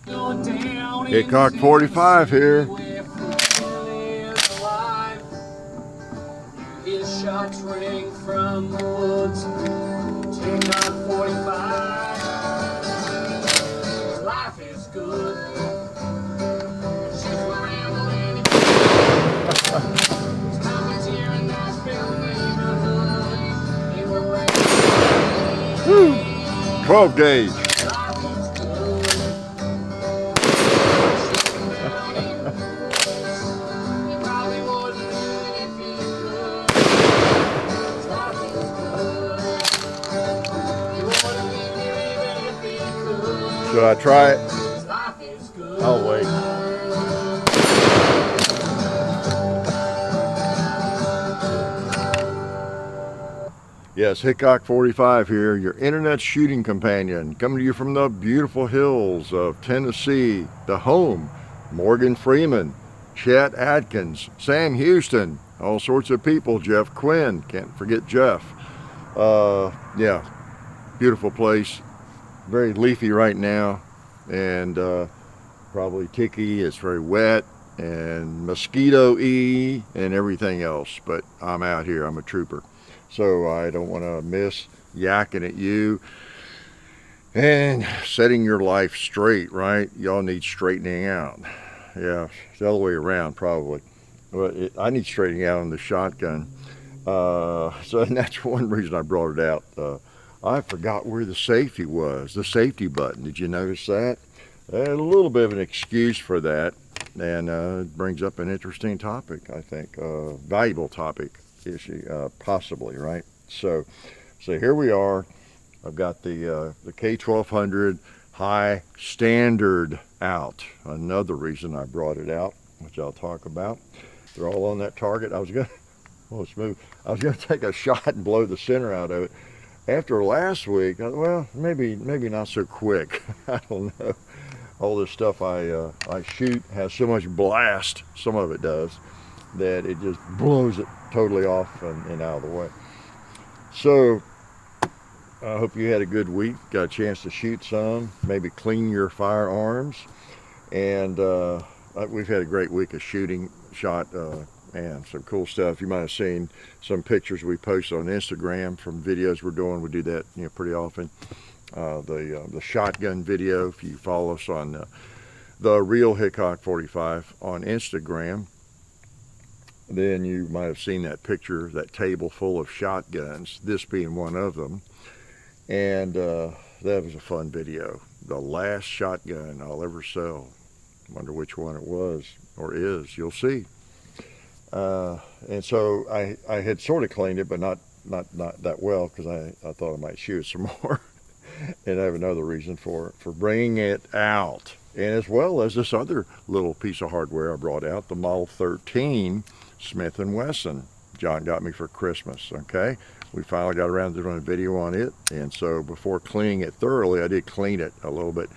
Hickok 45 here. His shots ring from the woods. Hickok 45. Life is good. She's rambling. His comments here in Nashville neighborhood. They were raining. 12 gauge. Should I try it? I'll wait. Yes, Hickok 45 here, your internet shooting companion, coming to you from the beautiful hills of Tennessee, the home, Morgan Freeman, Chet Atkins, Sam Houston, all sorts of people, Jeff Quinn, can't forget Jeff. Yeah, beautiful place. Very leafy right now, and probably ticky. It's very wet and mosquito-y and everything else, but I'm out here. I'm a trooper, so I don't want to miss yakking at you and setting your life straight, right? Y'all need straightening out. Yeah, it's the other way around probably, but I need straightening out on the shotgun. So that's one reason I brought it out. I forgot where the safety was, the safety button. Did you notice that? A little bit of an excuse for that, and it brings up an interesting topic, I think, valuable topic, issue, possibly, right? So here we are. I've got the K1200 high standard out. Another reason I brought it out, which I'll talk about. They're all on that target. I was gonna take a shot and blow the center out of it. After last week, well, maybe not so quick. I don't know. All this stuff I shoot has so much blast, some of it does, that it just blows it totally off and out of the way. So I hope you had a good week, got a chance to shoot some, maybe clean your firearms, and we've had a great week of shooting, and some cool stuff. You might have seen some pictures we post on Instagram from videos we're doing. We do that, pretty often. The shotgun video, if you follow us on the real Hickok 45 on Instagram, then you might have seen that picture, that table full of shotguns, this being one of them. And that was a fun video. The last shotgun I'll ever sell. Wonder which one it was or is. You'll see. And so I had sort of cleaned it, but not that well, because I thought I might shoot some more. And I have another reason for bringing it out. And as well as this other little piece of hardware I brought out, the Model 13 Smith Wesson. John got me for Christmas, okay? We finally got around to doing a video on it. And so before cleaning it thoroughly, I did clean it a little bit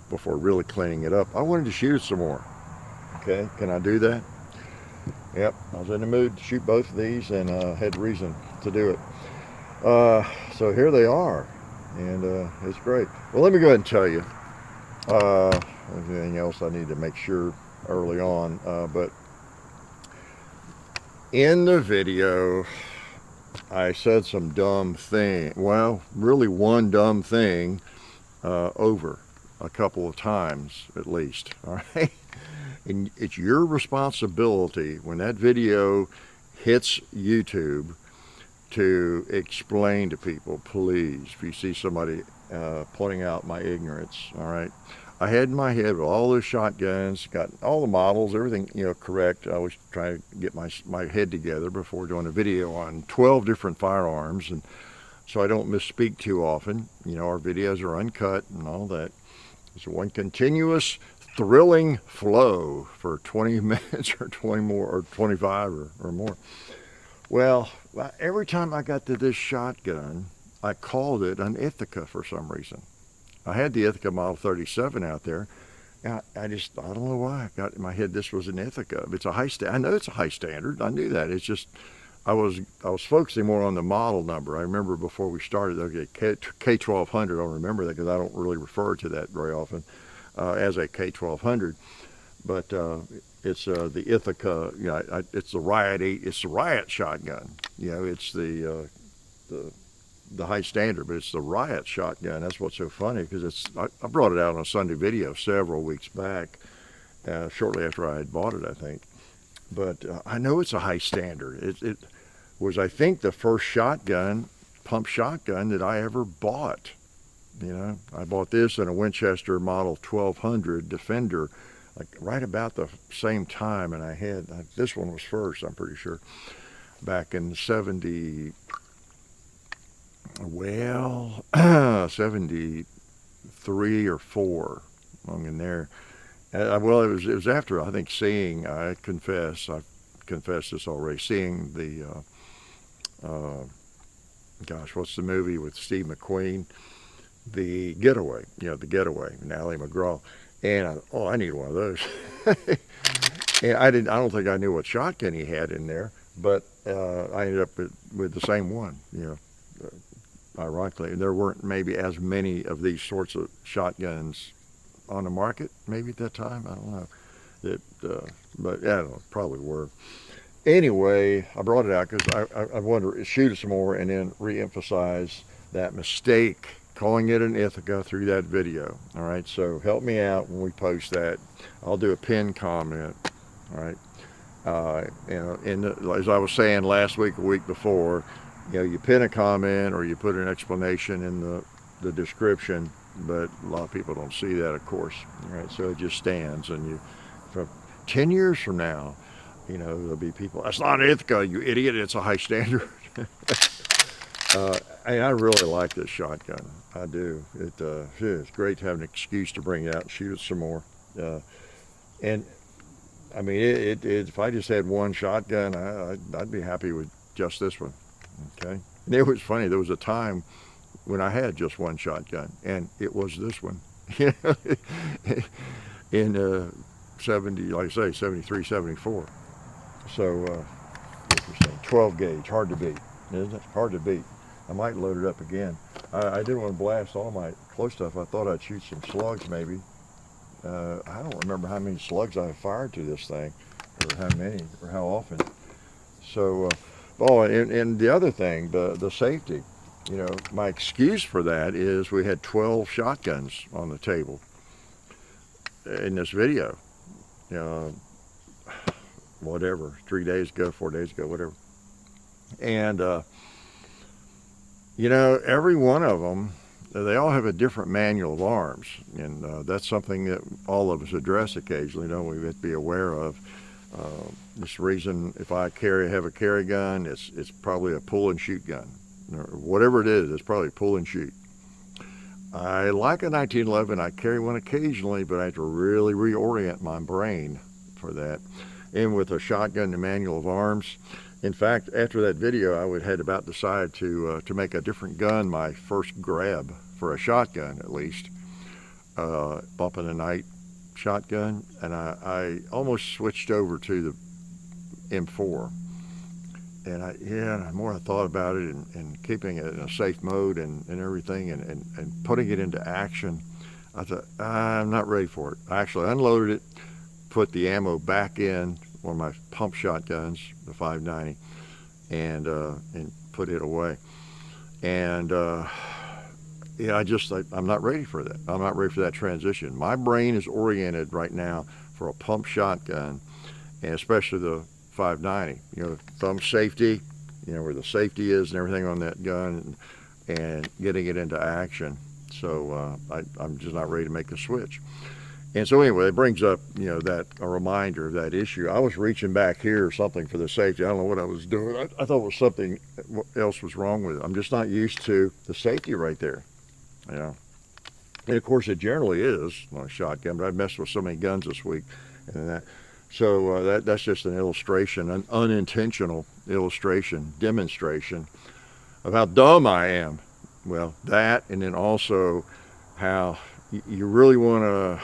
before really cleaning it up. I wanted to shoot it some more. Okay, can I do that? Yep, I was in the mood to shoot both of these and had reason to do it. So here they are, and it's great. Well, let me go ahead and tell you. Anything else I need to make sure early on, but in the video, I said some dumb thing. Well, really one dumb thing over a couple of times at least, all right? And it's your responsibility when that video hits YouTube to explain to people, please, if you see somebody pointing out my ignorance, all right? I had in my head with all those shotguns, got all the models, everything, correct. I was trying to get my head together before doing a video on 12 different firearms, and so I don't misspeak too often. Our videos are uncut and all that. It's one continuous thrilling flow for 20 minutes or 20 more or 25 or more. Well, every time I got to this shotgun, I called it an Ithaca for some reason. I had the Ithaca Model 37 out there. I don't know why I got in my head this was an Ithaca. It's a high standard. I know it's a high standard. I knew that. It's just I was focusing more on the model number. I remember before we started, okay, K1200. I don't remember that because I don't really refer to that very often. as a K1200, but it's the Ithaca. You know, it's the Riot 8. It's the Riot shotgun. You know, it's the high standard, but it's the Riot shotgun. That's what's so funny, because I brought it out on a Sunday video several weeks back, shortly after I had bought it, I think. But I know it's a high standard. It was, I think, the first shotgun, pump shotgun, that I ever bought. You know, I bought this in a Winchester Model 1200 Defender, like right about the same time, and I had this one was first, I'm pretty sure, back in 73 or 4, along in there. Well, it was after, I think, seeing, I've confessed this already, seeing the, gosh, what's the movie with Steve McQueen? The Getaway, you know, The Getaway, and Ally McGraw. And I need one of those. And I don't think I knew what shotgun he had in there, but I ended up with the same one, you know. Ironically, there weren't maybe as many of these sorts of shotguns on the market, maybe at that time. I don't know. But I don't know, probably were. Anyway, I brought it out because I wanted to shoot it some more and then re-emphasize that mistake, calling it an Ithaca, through that video. All right, so help me out when we post that. I'll do a pinned comment. All right, you know, as I was saying last week, a week before, you know, you pin a comment or you put an explanation in the description, but a lot of people don't see that, of course. All right, so it just stands, and from 10 years from now, you know, there'll be people, that's not an Ithaca, you idiot, it's a high standard. I really like this shotgun. I do. It's great to have an excuse to bring it out and shoot it some more. And I mean, if I just had one shotgun, I'd be happy with just this one. Okay. And it was funny. There was a time when I had just one shotgun, and it was this one. In 70, like I say, 73, 74. So interesting. 12 gauge, hard to beat, isn't it? Hard to beat. I might load it up again. I didn't want to blast all my close stuff. I thought I'd shoot some slugs maybe. I don't remember how many slugs I fired to this thing, or how many, or how often. So, and the other thing, the safety. You know, my excuse for that is we had 12 shotguns on the table in this video. You know, whatever, 3 days ago, 4 days ago, whatever. And, you know, every one of them, they all have a different manual of arms. And that's something that all of us address occasionally, don't we? We have to be aware of. This reason, if I have a carry gun, it's probably a pull and shoot gun. Or whatever it is, it's probably pull and shoot. I like a 1911. I carry one occasionally, but I have to really reorient my brain for that. And with a shotgun, the manual of arms. In fact, after that video, I had about decided to make a different gun my first grab for a shotgun, at least. Bump in the night shotgun, and I almost switched over to the M4. And the more I thought about it, and keeping it in a safe mode and everything, and putting it into action, I thought, I'm not ready for it. I actually unloaded it, put the ammo back in one of my pump shotguns, the 590, and put it away. And yeah, I'm not ready for that. I'm not ready for that transition. My brain is oriented right now for a pump shotgun, and especially the 590. You know, thumb safety, you know, where the safety is and everything on that gun, and getting it into action. So I'm just not ready to make the switch. And so anyway, it brings up, you know, a reminder of that issue. I was reaching back here or something for the safety. I don't know what I was doing. I thought it was something else was wrong with it. I'm just not used to the safety right there, you know. And of course it generally is on a shotgun, but I've messed with so many guns this week and that. So that's just an illustration, an unintentional illustration, demonstration of how dumb I am. Well, that, and then also how you really want to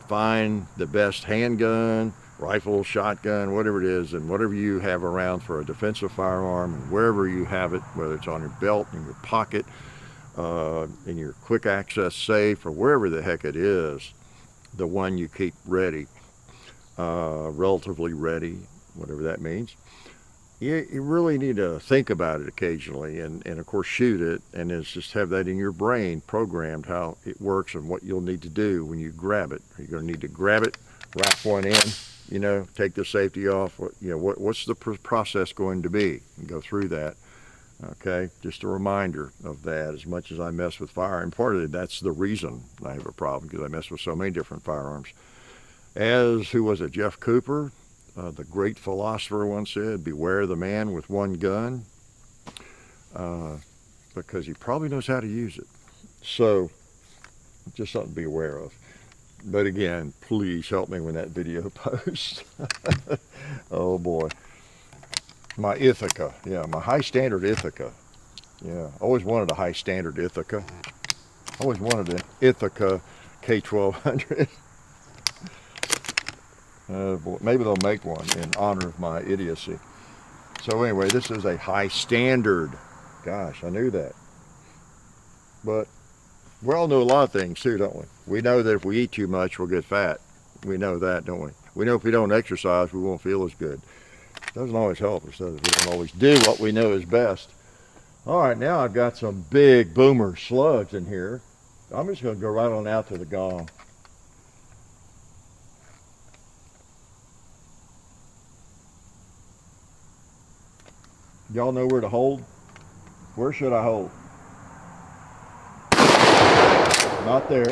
find the best handgun, rifle, shotgun, whatever it is, and whatever you have around for a defensive firearm, and wherever you have it, whether it's on your belt, in your pocket, in your quick access safe or wherever the heck it is, the one you keep ready, relatively ready, whatever that means. You really need to think about it occasionally and of course shoot it, and it's just have that in your brain programmed how it works and what you'll need to do when you grab it. You're going to need to grab it, wrap one in, take the safety off. What's the process going to be? And go through that. Okay, just a reminder of that. As much as I mess with firearms, part of it, that's the reason I have a problem, because I mess with so many different firearms. As, who was it, Jeff Cooper, the great philosopher, once said, beware the man with one gun, because he probably knows how to use it. So, just something to be aware of. But again, please help me when that video posts. Oh boy. My Ithaca, my high standard Ithaca. Yeah, always wanted a high standard Ithaca. Always wanted an Ithaca K1200. Maybe they'll make one in honor of my idiocy. So anyway, this is a high standard. Gosh, I knew that. But we all know a lot of things too, don't we? We know that if we eat too much, we'll get fat. We know that, don't we? We know if we don't exercise, we won't feel as good. Doesn't always help us, does it? We don't always do what we know is best. All right, now I've got some big boomer slugs in here. I'm just going to go right on out to the gong. Y'all know where to hold? Where should I hold? Not there.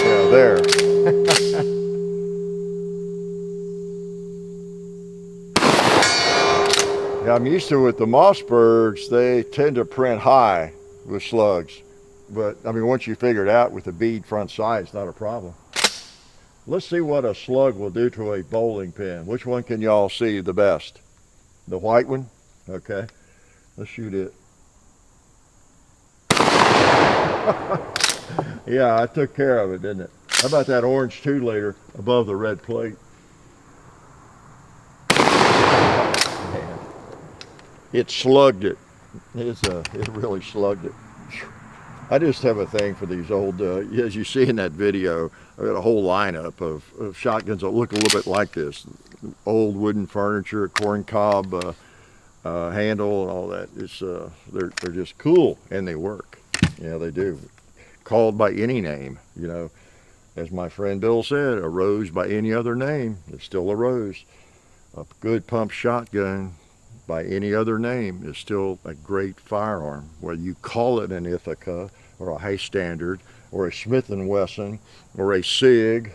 Yeah, there. Yeah, I'm used to it with the Mossbergs, they tend to print high with slugs. But, I mean, once you figure it out with the bead front side, it's not a problem. Let's see what a slug will do to a bowling pin. Which one can y'all see the best? The white one? Okay, let's shoot it. Yeah, I took care of it, didn't it? How about that orange 2-liter above the red plate? Man, it slugged it. It really slugged it. I just have a thing for these old, as you see in that video, I've got a whole lineup of shotguns that look a little bit like this. Old wooden furniture, corn cob handle and all that. It's they're just cool, and they work. Yeah, they do. Called by any name, as my friend Bill said, a rose by any other name is still a rose. A good pump shotgun by any other name is still a great firearm. Whether you call it an Ithaca or a high standard or a Smith Wesson or a SIG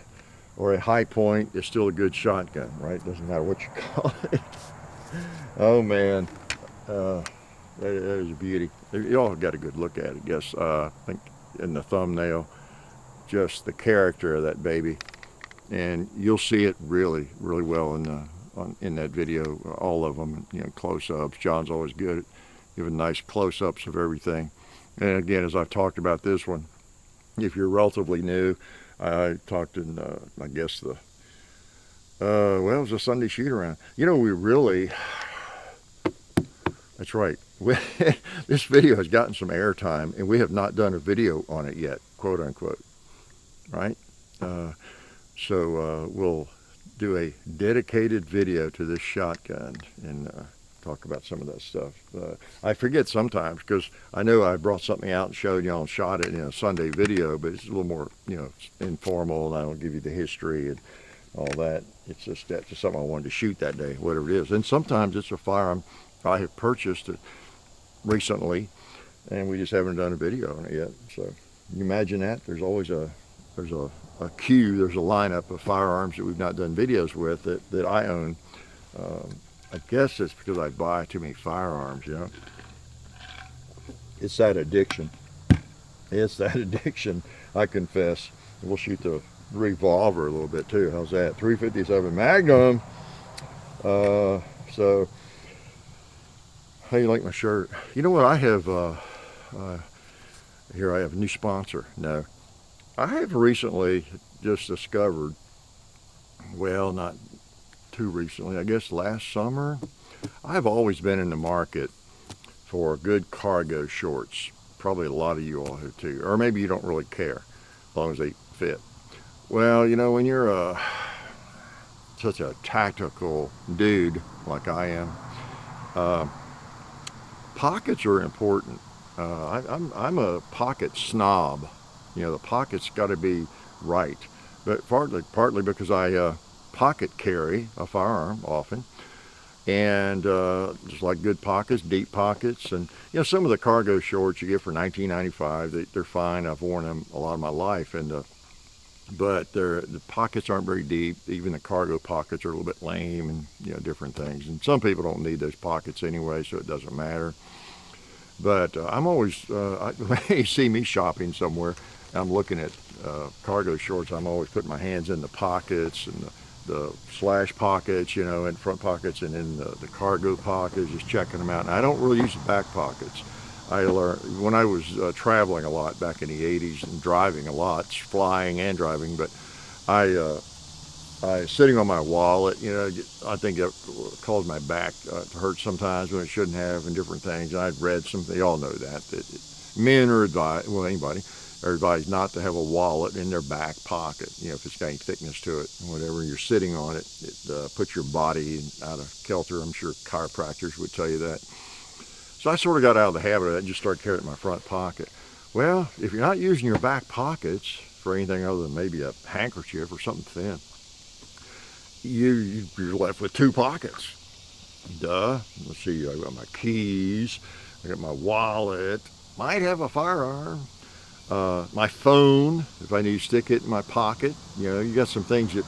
or a high point, it's still a good shotgun, right? Doesn't matter what you call it. Oh man, that is a beauty. You all got a good look at it, I guess. I think in the thumbnail, just the character of that baby, and you'll see it really, really well in that video. All of them, close-ups. John's always good at giving nice close-ups of everything. And again, as I've talked about this one, if you're relatively new, I talked in, I guess it was a Sunday shoot around. That's right. This video has gotten some airtime, and we have not done a video on it yet, quote unquote, right? So we'll do a dedicated video to this shotgun and talk about some of that stuff. I forget sometimes, because I know I brought something out and showed y'all and shot it in a Sunday video, but it's a little more, informal, and I don't give you the history and all that. It's just something I wanted to shoot that day, whatever it is. And sometimes it's a firearm I have purchased recently, and we just haven't done a video on it yet. So you imagine that there's always a queue, there's a lineup of firearms that we've not done videos with that I own. I guess it's because I buy too many firearms, It's that addiction. It's that addiction, I confess. We'll shoot the revolver a little bit too. How's that? 357 Magnum. So, how you like my shirt? You know what I have, here I have a new sponsor. No. I have recently just discovered, well, not too recently, I guess last summer, I've always been in the market for good cargo shorts. Probably a lot of you all have too, or maybe you don't really care as long as they fit. Well, when you're such a tactical dude like I am, uh, pockets are important. I'm a pocket snob. The pocket's got to be right, but partly because I pocket carry a firearm often, and just like good pockets, deep pockets, and some of the cargo shorts you get for $19.95, they're fine. I've worn them a lot of my life, and but the pockets aren't very deep. Even the cargo pockets are a little bit lame, and different things. And some people don't need those pockets anyway, so it doesn't matter. But I'm always, when you see me shopping somewhere, I'm looking at cargo shorts. I'm always putting my hands in the pockets and the slash pockets, and front pockets, and in the cargo pockets, just checking them out. And I don't really use the back pockets. I learned when I was traveling a lot back in the 80s and driving a lot, flying and driving, but I sitting on my wallet, I think it caused my back to hurt sometimes when it shouldn't have, and different things. And I'd read something, they all know that men are advised, well, anybody, are advised not to have a wallet in their back pocket, if it's got any thickness to it. Whatever you're sitting on it, it puts your body out of kilter. I'm sure chiropractors would tell you that. So I sort of got out of the habit of that and just started carrying it in my front pocket. Well, if you're not using your back pockets for anything other than maybe a handkerchief or something thin, you're left with two pockets. Duh. Let's see, I got my keys, I got my wallet, might have a firearm, my phone, if I need to stick it in my pocket. You got some things that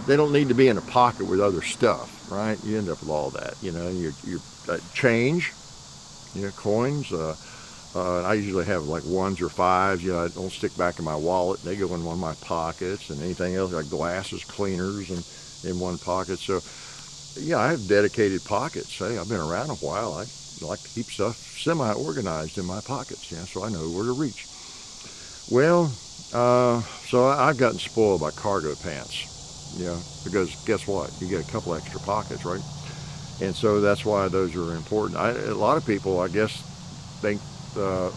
they don't need to be in a pocket with other stuff, right? You end up with all that, your change, coins. I usually have like ones or fives. I don't stick back in my wallet. They go in one of my pockets, and anything else like glasses, cleaners, and in one pocket. So, I have dedicated pockets. Hey, I've been around a while. I like to keep stuff semi-organized in my pockets, so I know where to reach. Well, so I've gotten spoiled by cargo pants, because guess what? You get a couple extra pockets, right? And so that's why those are important. A lot of people, I guess, think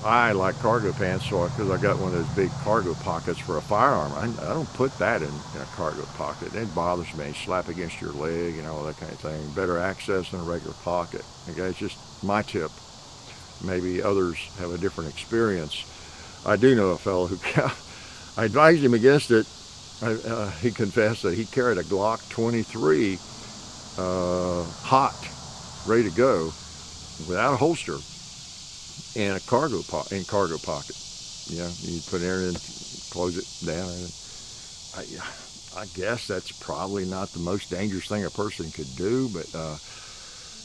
I like cargo pants, because I got one of those big cargo pockets for a firearm. I don't put that in a cargo pocket. It bothers me. Slap against your leg and all that kind of thing. Better access than a regular pocket. Okay, it's just my tip. Maybe others have a different experience. I do know a fellow who, I advised him against it. He confessed that he carried a Glock 23 hot, ready to go, without a holster, and a cargo pocket. You put it in, close it down. And I guess that's probably not the most dangerous thing a person could do, but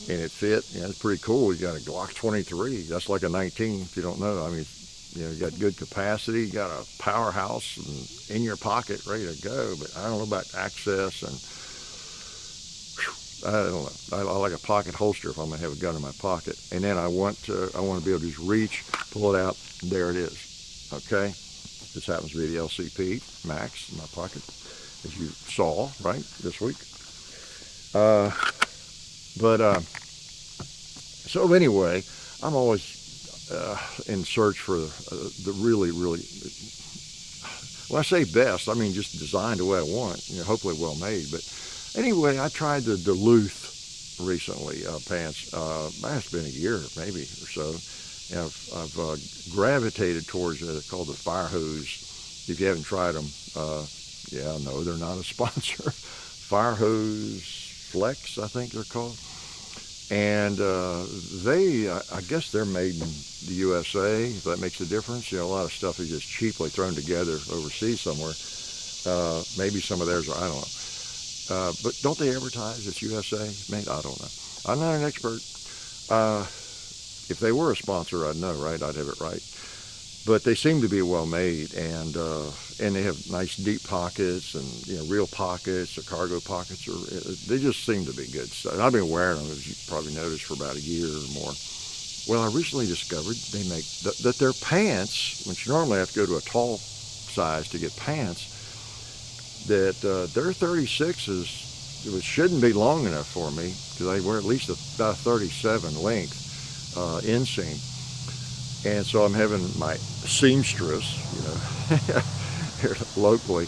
and it fit. It's pretty cool. You got a Glock 23. That's like a 19. If you don't know, I mean, you got good capacity. You got a powerhouse in your pocket, ready to go. But I don't know about access, and I don't know. I like a pocket holster if I'm gonna have a gun in my pocket. And then I want to be able to just reach, pull it out, there it is. Okay. This happens to be the LCP Max in my pocket, as you saw right this week. So anyway, I'm always in search for the really, when I say best, I mean just designed the way I want, hopefully well made. But anyway, I tried the Duluth recently pants. It's been a year maybe or so. And I've gravitated towards it's called the Fire Hose. If you haven't tried them, no, they're not a sponsor. Fire Hose Flex, I think they're called. And I guess they're made in the USA, if that makes a difference. A lot of stuff is just cheaply thrown together overseas somewhere. Maybe some of theirs are, I don't know. But don't they advertise it's USA made? I don't know. I'm not an expert. If they were a sponsor, I'd know, right? I'd have it right. But they seem to be well made, and they have nice deep pockets and real pockets. The cargo pockets they just seem to be good stuff. And I've been wearing them, as you probably noticed, for about a year or more. Well, I recently discovered they make that their pants, which normally I have to go to a tall size to get pants, that their 36s shouldn't be long enough for me, because they wear at least about 37 length. inseam. And so I'm having my seamstress, here locally,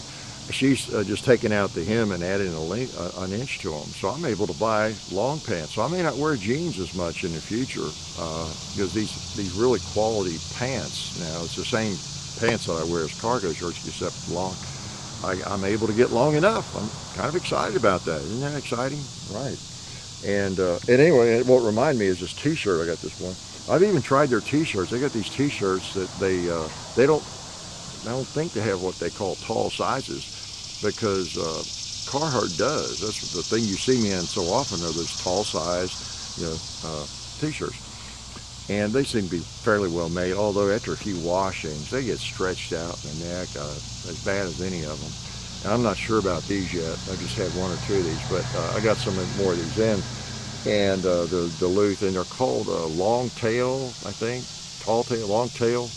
she's just taking out the hem and adding an inch to them. So I'm able to buy long pants. So I may not wear jeans as much in the future because these really quality pants, now it's the same pants that I wear as cargo shorts except long. I'm able to get long enough. I'm kind of excited about that. Isn't that exciting? Right. And anyway, what reminded me is this t-shirt. I got this one. I've even tried their t-shirts. They got these t-shirts that they don't, I don't think they have what they call tall sizes, because Carhartt does. That's the thing you see me in so often are those tall size, t-shirts. And they seem to be fairly well made, although after a few washings, they get stretched out in the neck as bad as any of them. And I'm not sure about these yet. I just had one or two of these, but I got some more of these in. And the Duluth, and they're called long tail, I think, tall tail, long tail.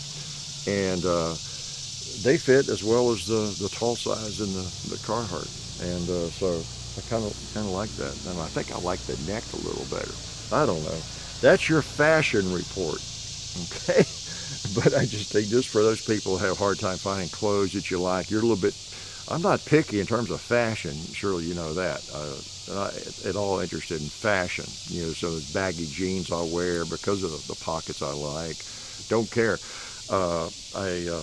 And they fit as well as the tall size in the Carhartt. And so I kind of like that. And I think I like the neck a little better. I don't know. That's your fashion report, okay? But I just think just for those people who have a hard time finding clothes that you like, you're a little bit, I'm not picky in terms of fashion, surely you know that. I'm not at all interested in fashion, so those baggy jeans I'll wear because of the pockets I like. Don't care. I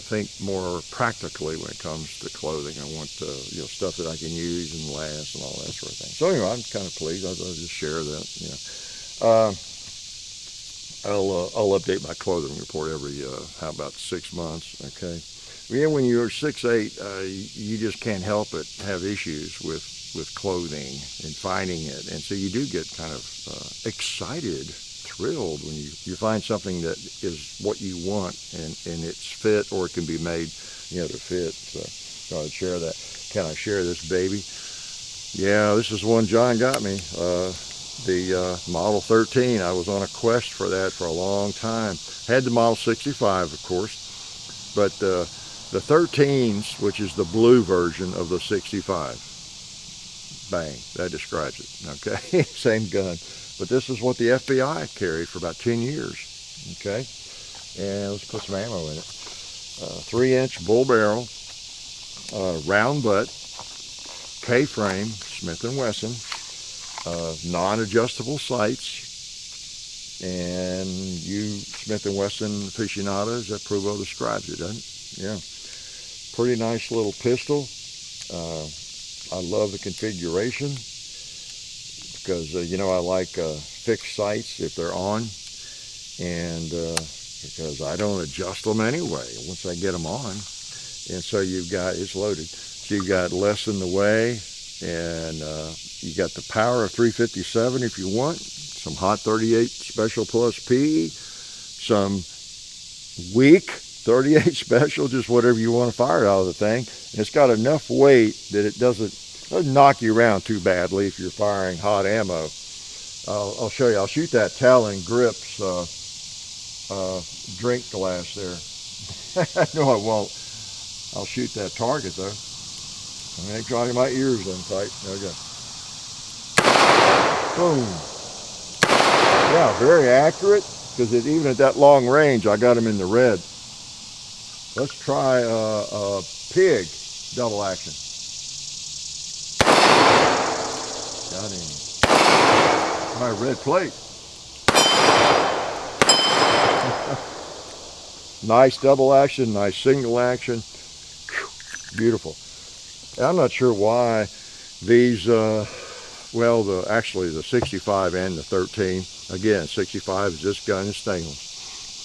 think more practically when it comes to clothing. I want stuff that I can use and last and all that sort of thing. So anyway, I'm kind of pleased. I'll just share that. I'll update my clothing report every about 6 months. Okay. Yeah, when you're 6'8", you just can't help it have issues with clothing and finding it, and so you do get kind of excited, thrilled when you find something that is what you want and it's fit, or it can be made to fit. So I'd share that. Can I share this baby? Yeah, this is one John got me. The Model 13. I was on a quest for that for a long time. Had the Model 65, of course, but the 13s, which is the blue version of the 65. Bang, that describes it. Okay, same gun. But this is what the FBI carried for about 10 years. Okay, and let's put some ammo in it. 3-inch bull barrel, round butt, K-frame, Smith Wesson, non-adjustable sights, and you Smith Wesson aficionados, that Provo describes it, doesn't it? Yeah, pretty nice little pistol. I love the configuration because I like fixed sights if they're on, and because I don't adjust them anyway once I get them on. And so it's loaded, so you've got less in the way, and you got the power of 357 if you want, some hot 38 special plus P, some weak 38 special, just whatever you want to fire out of the thing. And it's got enough weight that it doesn't knock you around too badly if you're firing hot ammo. I'll show you. I'll shoot that Talon Grips drink glass there. No, I won't. I'll shoot that target though. I ain't trying my ears in tight. There we go. Boom. Yeah, very accurate, because even at that long range, I got him in the red. Let's try a pig double action. Got him. My red plate. Nice double action, nice single action. Whew, beautiful. I'm not sure why these, actually the 65 and the 13. Again, 65 is this gun is stainless.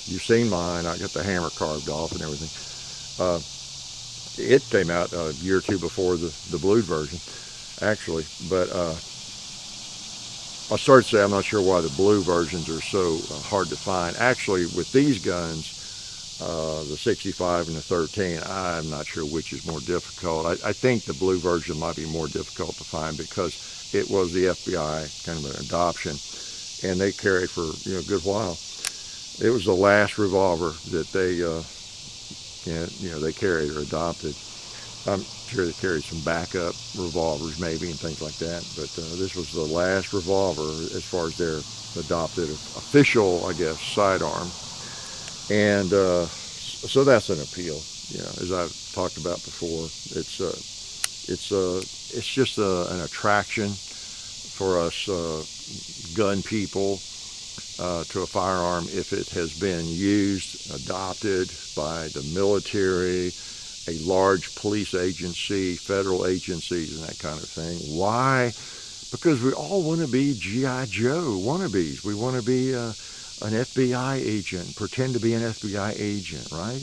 You've seen mine. I got the hammer carved off and everything. It came out a year or two before the blue version, actually. But I started to say I'm not sure why the blue versions are so hard to find. Actually, with these guns, the 65 and the 13, I'm not sure which is more difficult. I think the blue version might be more difficult to find because it was the FBI kind of an adoption, and they carried for a good while. It was the last revolver that they they carried or adopted. I'm sure they carried some backup revolvers maybe and things like that, but this was the last revolver as far as their adopted official, I guess, sidearm. And so that's an appeal. You know, as I've talked about before, it's just an attraction for us gun people to a firearm if it has been used, adopted by the military, a large police agency, federal agencies, and that kind of thing. Why? Because we all want to be G.I. Joe wannabes. We want to be an FBI agent, pretend to be an FBI agent, right?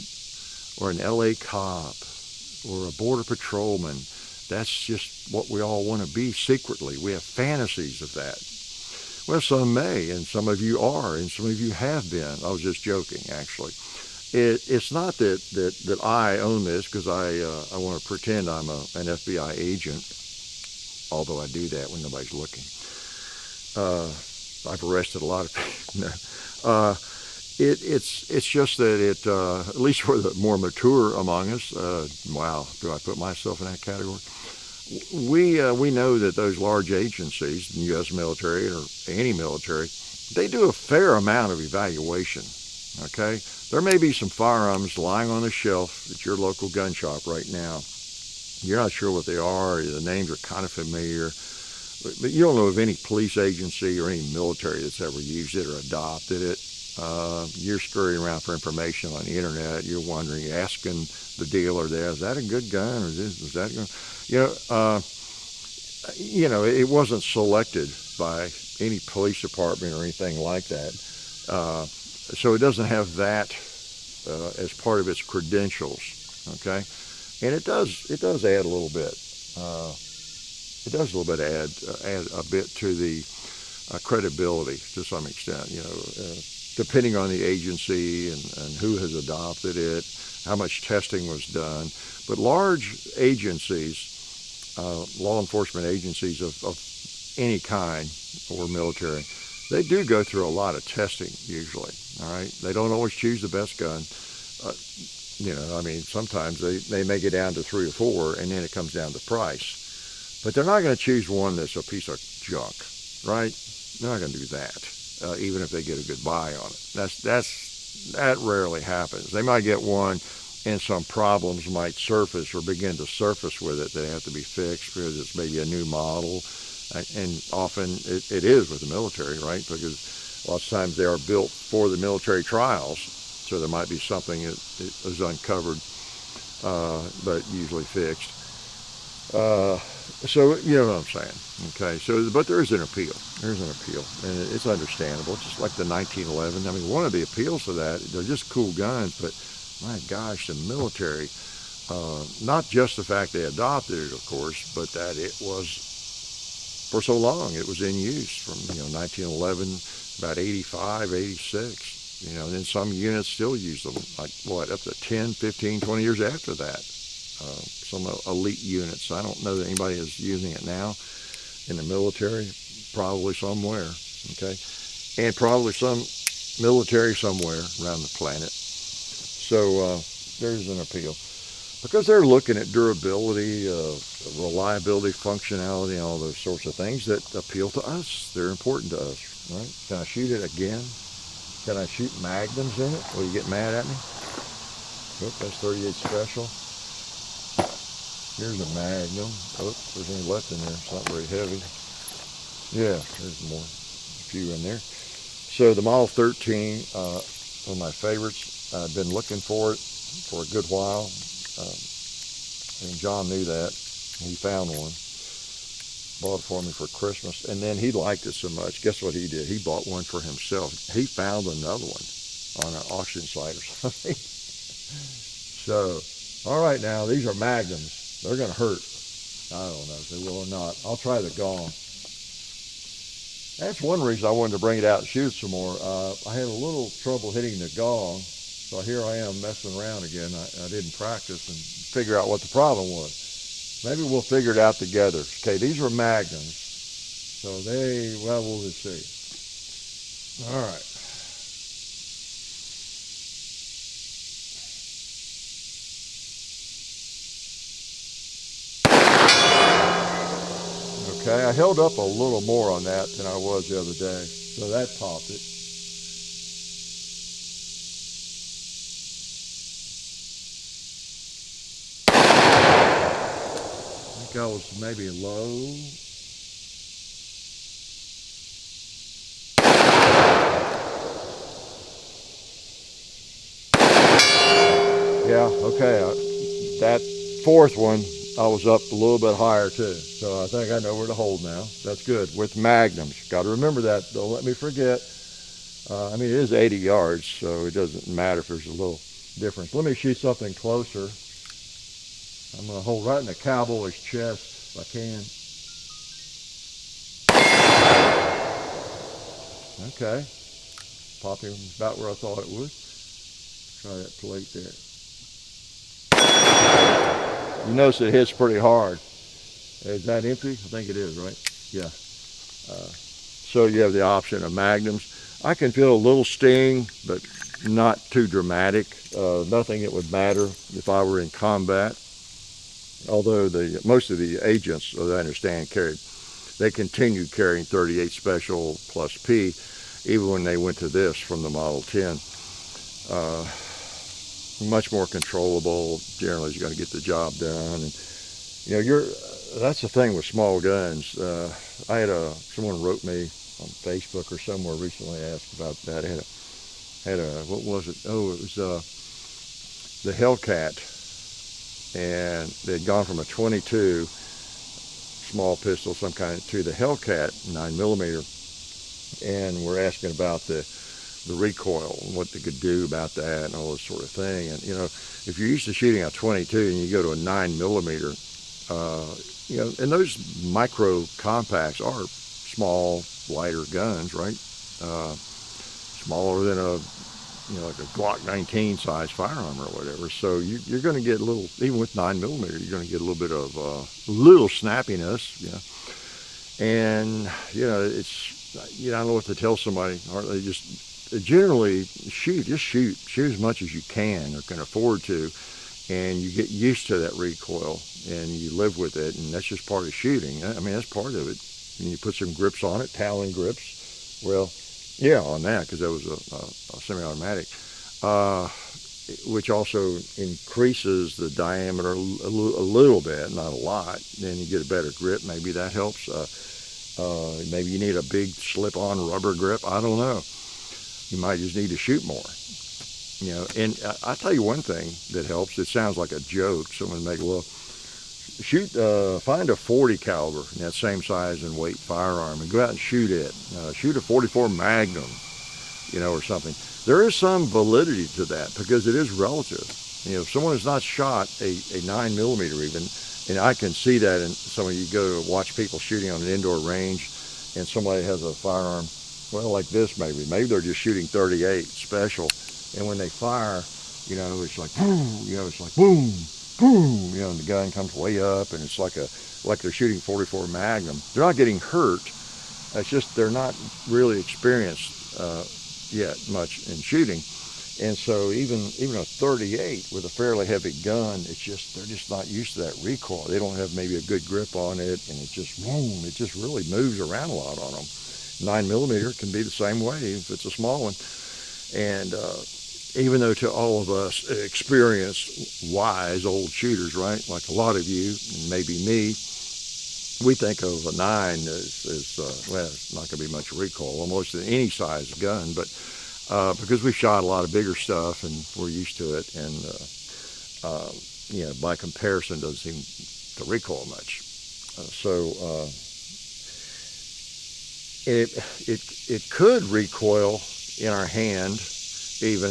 Or an LA cop, or a border patrolman. That's just what we all want to be secretly. We have fantasies of that. Well, some may, and some of you are, and some of you have been. I was just joking, actually. It's not that I own this because I want to pretend I'm an FBI agent, although I do that when nobody's looking. I've arrested a lot of people. No. It's just that at least for the more mature among us, wow, do I put myself in that category? We know that those large agencies, the U.S. military or any military, they do a fair amount of evaluation. Okay, there may be some firearms lying on the shelf at your local gun shop right now. You're not sure what they are. The names are kind of familiar, but you don't know of any police agency or any military that's ever used it or adopted it. You're scurrying around for information on the internet. You're wondering, asking the dealer there, is that a good gun, or is that going? It wasn't selected by any police department or anything like that. So it doesn't have that as part of its credentials. Okay, and it does add a little bit. It does a little bit add a bit to the credibility to some extent. Depending on the agency and who has adopted it, how much testing was done. But large agencies, law enforcement agencies of any kind or military, they do go through a lot of testing usually. All right, they don't always choose the best gun. Sometimes they may get down to 3 or 4, and then it comes down to price. But they're not going to choose one that's a piece of junk, right? They're not going to do that, even if they get a good buy on it. That rarely happens. They might get one, and some problems might surface or begin to surface with it that have to be fixed because it's maybe a new model. And often it is with the military, right? Because lots of times they are built for the military trials, so there might be something that is uncovered, but usually fixed. So you know what I'm saying, okay? So, but there is an appeal. There's an appeal, and it's understandable. It's just like the 1911. I mean, one of the appeals to that, they're just cool guns, but my gosh, the military, not just the fact they adopted it, of course, but that it was for so long. It was in use from 1911, about 85, 86. And then some units still use them, like up to 10, 15, 20 years after that. Some elite units. I don't know that anybody is using it now in the military, probably somewhere, okay? And probably some military somewhere around the planet. So there's an appeal. Because they're looking at durability, reliability, functionality, and all those sorts of things that appeal to us. They're important to us, right? Can I shoot it again? Can I shoot Magnums in it? Will you get mad at me? Oop, that's 38 Special. Here's a Magnum. Oh, there's any left in there. It's not very heavy. Yeah, there's more. A few in there. So the Model 13, one of my favorites. I've been looking for it for a good while. And John knew that. He found one. Bought it for me for Christmas. And then he liked it so much. Guess what he did? He bought one for himself. He found another one on an auction site or something. So, all right now, these are Magnums. They're going to hurt. I don't know if they will or not. I'll try the gong. That's one reason I wanted to bring it out and shoot some more. I had a little trouble hitting the gong. So here I am messing around again. I didn't practice and figure out what the problem was. Maybe we'll figure it out together. Okay, these are Magnums. So we'll just see. All right. Okay, I held up a little more on that than I was the other day, so that popped it. I think I was maybe low. Yeah, okay. That fourth one, I was up a little bit higher too. So I think I know where to hold now. That's good. With Magnums. Got to remember that. Don't let me forget. I mean, it is 80 yards, so it doesn't matter if there's a little difference. Let me shoot something closer. I'm going to hold right in the cowboy's chest if I can. Okay. Popping about where I thought it would. Try that plate there. You notice it hits pretty hard. Is that empty? I think it is, right? Yeah. So you have the option of Magnums. I can feel a little sting, but not too dramatic. Nothing that would matter if I were in combat. Although most of the agents, as I understand, they continued carrying 38 Special plus P, even when they went to this from the Model 10. Much more controllable. Generally, you got to get the job done, and you know that's the thing with small guns. I had someone wrote me on Facebook or somewhere recently, asked about that. Had a what was it? Oh, it was the Hellcat, and they'd gone from a 22 small pistol, some kind, to the Hellcat 9mm, and we're asking about the recoil and what they could do about that and all this sort of thing. And you know, if you're used to shooting a 22 and you go to a 9mm, you know, and those micro compacts are small, lighter guns, right? Smaller than like a Glock 19 size firearm or whatever. So you're going to get a little, even with 9mm, you're going to get a little bit of little snappiness, you know. And you know, it's, you know, I don't know what to tell somebody. They just generally shoot as much as you can or can afford to, and you get used to that recoil and you live with it, and that's just part of shooting. I mean, that's part of it. And you put some grips on it, Talon grips. Well, yeah, on that, because that was a semi-automatic, which also increases the diameter a little bit, not a lot. Then you get a better grip. Maybe that helps. Maybe you need a big slip-on rubber grip. I don't know. You might just need to shoot more. You know, and I'll tell you one thing that helps. It sounds like a joke. Someone make a little, find a 40 caliber in that same size and weight firearm and go out and shoot it. Shoot a 44 Magnum, you know, or something. There is some validity to that because it is relative. You know, if someone has not shot a 9mm even, and I can see that in some of you go to watch people shooting on an indoor range, and somebody has a firearm, well, like this maybe they're just shooting 38 Special, and when they fire, you know, it's like boom, you know, it's like boom, boom, you know, and the gun comes way up, and it's like they're shooting 44 Magnum. They're not getting hurt. It's just they're not really experienced yet much in shooting, and so even a 38 with a fairly heavy gun, they're just not used to that recoil. They don't have maybe a good grip on it, and it just boom, it just really moves around a lot on them. 9mm can be the same way if it's a small one. And even though to all of us experienced, wise old shooters, right, like a lot of you, and maybe me, we think of a 9 as well, it's not going to be much recoil, almost in any size gun, but because we've shot a lot of bigger stuff and we're used to it, and you know, by comparison, doesn't seem to recoil much. It could recoil in our hand even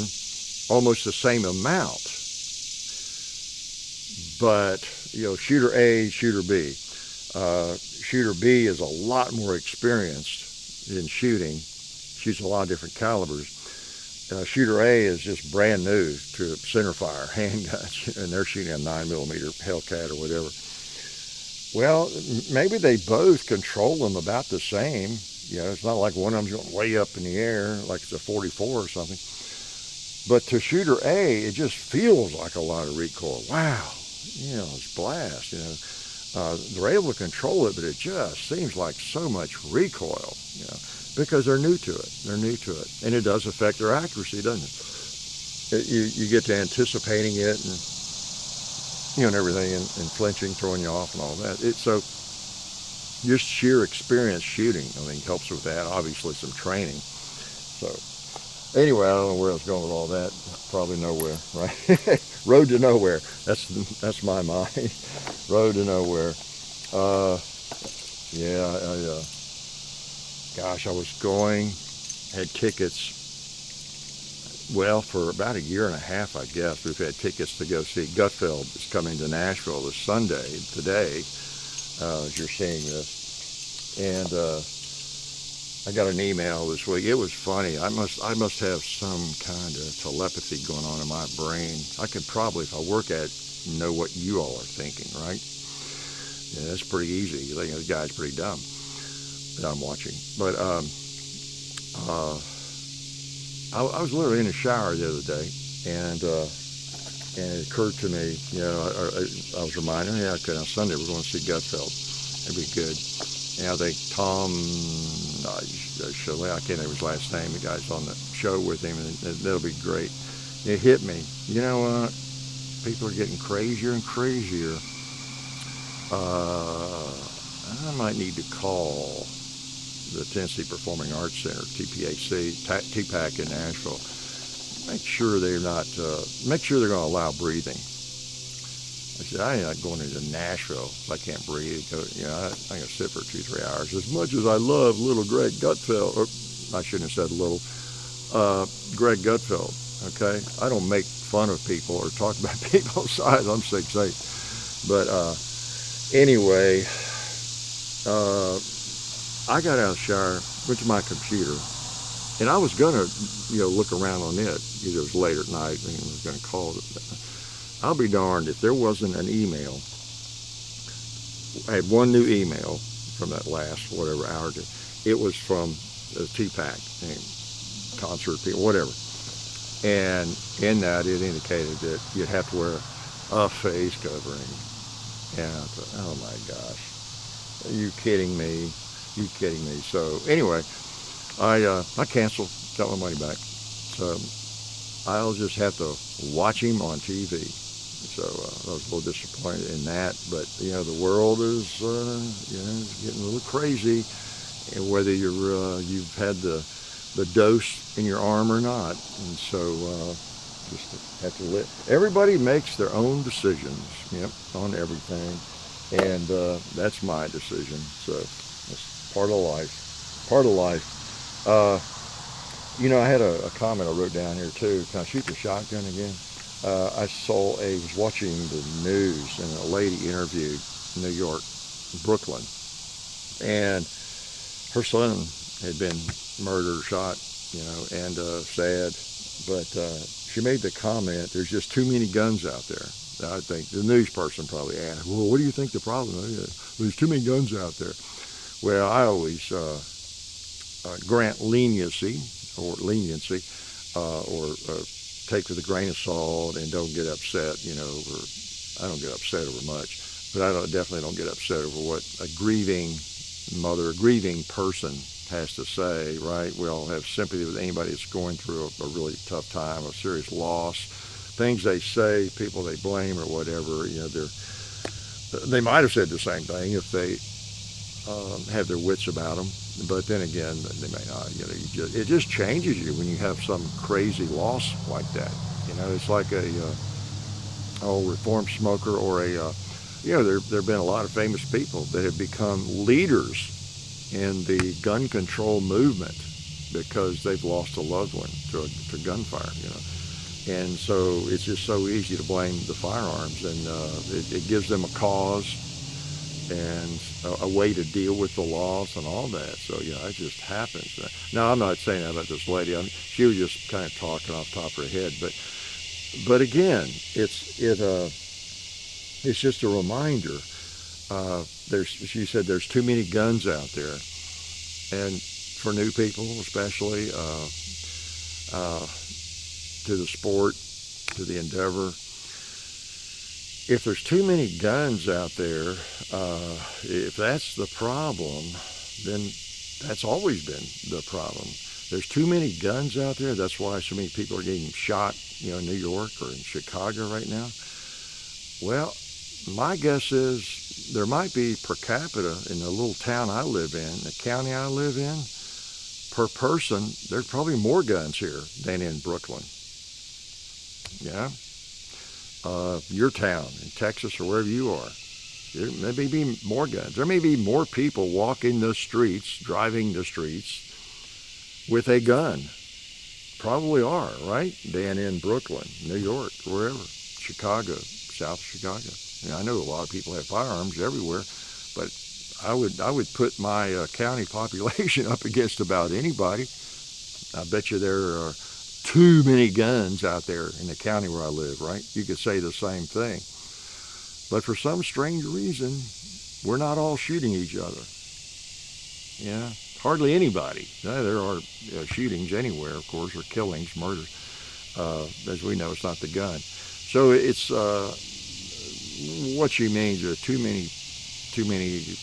almost the same amount, but you know, shooter A, shooter B. Shooter B is a lot more experienced in shooting, shoots a lot of different calibers. Shooter A is just brand new to centerfire handguns, and they're shooting a 9mm Hellcat or whatever. Well, maybe they both control them about the same. You know, it's not like one of them's going way up in the air like it's a 44 or something. But to shooter A, it just feels like a lot of recoil. Wow, you know, it's blast, you know. they're able to control it, but it just seems like so much recoil, because they're new to it. They're new to it, and it does affect their accuracy, doesn't it? You get to anticipating it, and everything, and flinching, throwing you off, and all that. So just sheer experience shooting, I think, helps with that. Obviously, some training. So anyway, I don't know where I was going with all that. Probably nowhere, right? Road to nowhere. That's my mind. Road to nowhere. Yeah, gosh, I was had tickets, well, for about a year and a half, I guess. We've had tickets to go see Gutfeld. Is coming to Nashville this Sunday, today, as you're seeing this. And I got an email this week. It was funny. I must have some kind of telepathy going on in my brain. I could probably, if I work at it, know what you all are thinking, right? Yeah, that's pretty easy. You think this guy's pretty dumb that I'm watching. But I was literally in the shower the other day, and it occurred to me, I was reminded, okay, on Sunday we're going to see Gutfeld. It'd be good. And I think Tom, I can't think of his last name. The guy's on the show with him, and that'll be great. It hit me. You know what? People are getting crazier and crazier. I might need to call the Tennessee Performing Arts Center, TPAC, TPAC in Nashville. Make sure they're going to allow breathing. I said, I ain't not going into Nashville if I can't breathe. I'm going to sit for 2-3 hours. As much as I love little Greg Gutfeld, or I shouldn't have said little, Greg Gutfeld, okay? I don't make fun of people or talk about people's size. I'm 6'8". But anyway, I got out of the shower, went to my computer, and I was going to, look around on it. It was late at night, and I was going to call it. I'll be darned if there wasn't an email. I had one new email from that last whatever hour. It was from the TPAC, concert people, whatever. And in that, it indicated that you'd have to wear a face covering. And I thought, oh my gosh, are you kidding me? You kidding me? So anyway, I canceled, got my money back. So I'll just have to watch him on TV. So I was a little disappointed in that, but the world is getting a little crazy, and whether you've had the dose in your arm or not, and so just have to let everybody makes their own decisions, on everything, and that's my decision. So that's part of life. Part of life. I had a comment I wrote down here too. Can I shoot the shotgun again? I was watching the news, and a lady interviewed New York, Brooklyn, and her son had been murdered, shot, and sad, but she made the comment, there's just too many guns out there. I think the news person probably asked, well, what do you think the problem is? There's too many guns out there. Well, I always grant leniency, or take with a grain of salt and don't get upset, I don't get upset over much, but I definitely don't get upset over what a grieving mother, a grieving person has to say, right? We all have sympathy with anybody that's going through a really tough time, a serious loss. Things they say, people they blame or whatever, they might have said the same thing if they have their wits about them. But then again, they may not. It just changes you when you have some crazy loss like that. It's like a reform smoker or there have been a lot of famous people that have become leaders in the gun control movement because they've lost a loved one to gunfire. And so it's just so easy to blame the firearms, and it gives them a cause and a way to deal with the loss and all that. So it just happens. Now, I'm not saying that about this lady. She was just kind of talking off the top of her head, but again, it's just a reminder. She said there's too many guns out there, and for new people especially, to the sport, to the endeavor, if there's too many guns out there, if that's the problem, then that's always been the problem. There's too many guns out there. That's why so many people are getting shot, in New York or in Chicago right now. Well, my guess is there might be per capita in the little town I live in, the county I live in, per person, there's probably more guns here than in Brooklyn. Yeah. Your town in Texas or wherever you are, there may be more guns. There may be more people walking the streets, driving the streets with a gun. Probably are, right? Than in Brooklyn, New York, wherever, Chicago, South Chicago. I know a lot of people have firearms everywhere, but I would put my county population up against about anybody. I bet you there are too many guns out there in the county where I live, right? You could say the same thing. But for some strange reason, we're not all shooting each other. Yeah, hardly anybody. There are shootings anywhere, of course, or killings, murders. As we know, it's not the gun. So it's what she means. There are too many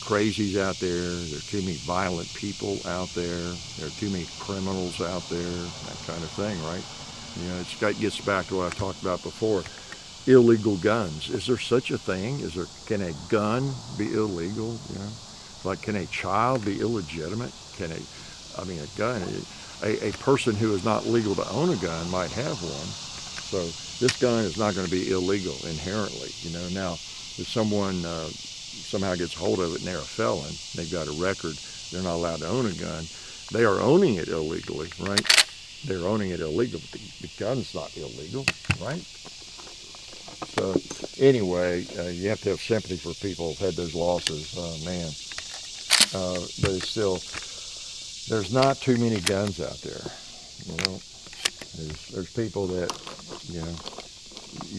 crazies out there. There are too many violent people out there. There are too many criminals out there. That kind of thing, right? It gets back to what I talked about before. Illegal guns. Is there such a thing? Can a gun be illegal? Like, can a child be illegitimate? A gun, a person who is not legal to own a gun might have one. So this gun is not going to be illegal inherently. Now, if someone somehow gets hold of it and they're a felon, they've got a record, they're not allowed to own a gun, they are owning it illegally, right? They're owning it illegal, but the gun's not illegal, right? So anyway, you have to have sympathy for people who've had those losses, man. But it's still, there's not too many guns out there. There's people that,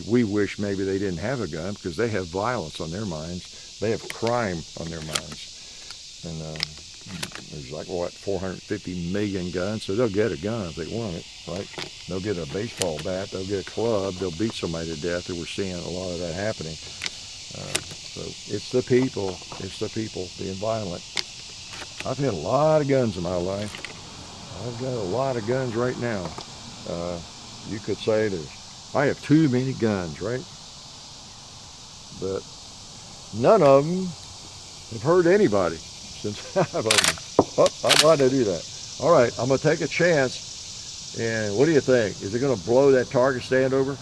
we wish maybe they didn't have a gun because they have violence on their minds. They have crime on their minds. And there's 450 million guns, so they'll get a gun if they want it, right? They'll get a baseball bat, they'll get a club, they'll beat somebody to death, and we're seeing a lot of that happening. So it's the people being violent. I've had a lot of guns in my life. I've got a lot of guns right now. You could say I have too many guns, right? But none of them have hurt anybody since I've owned them. Oh, I'm glad to do that. All right, I'm going to take a chance. And what do you think? Is it going to blow that target stand over?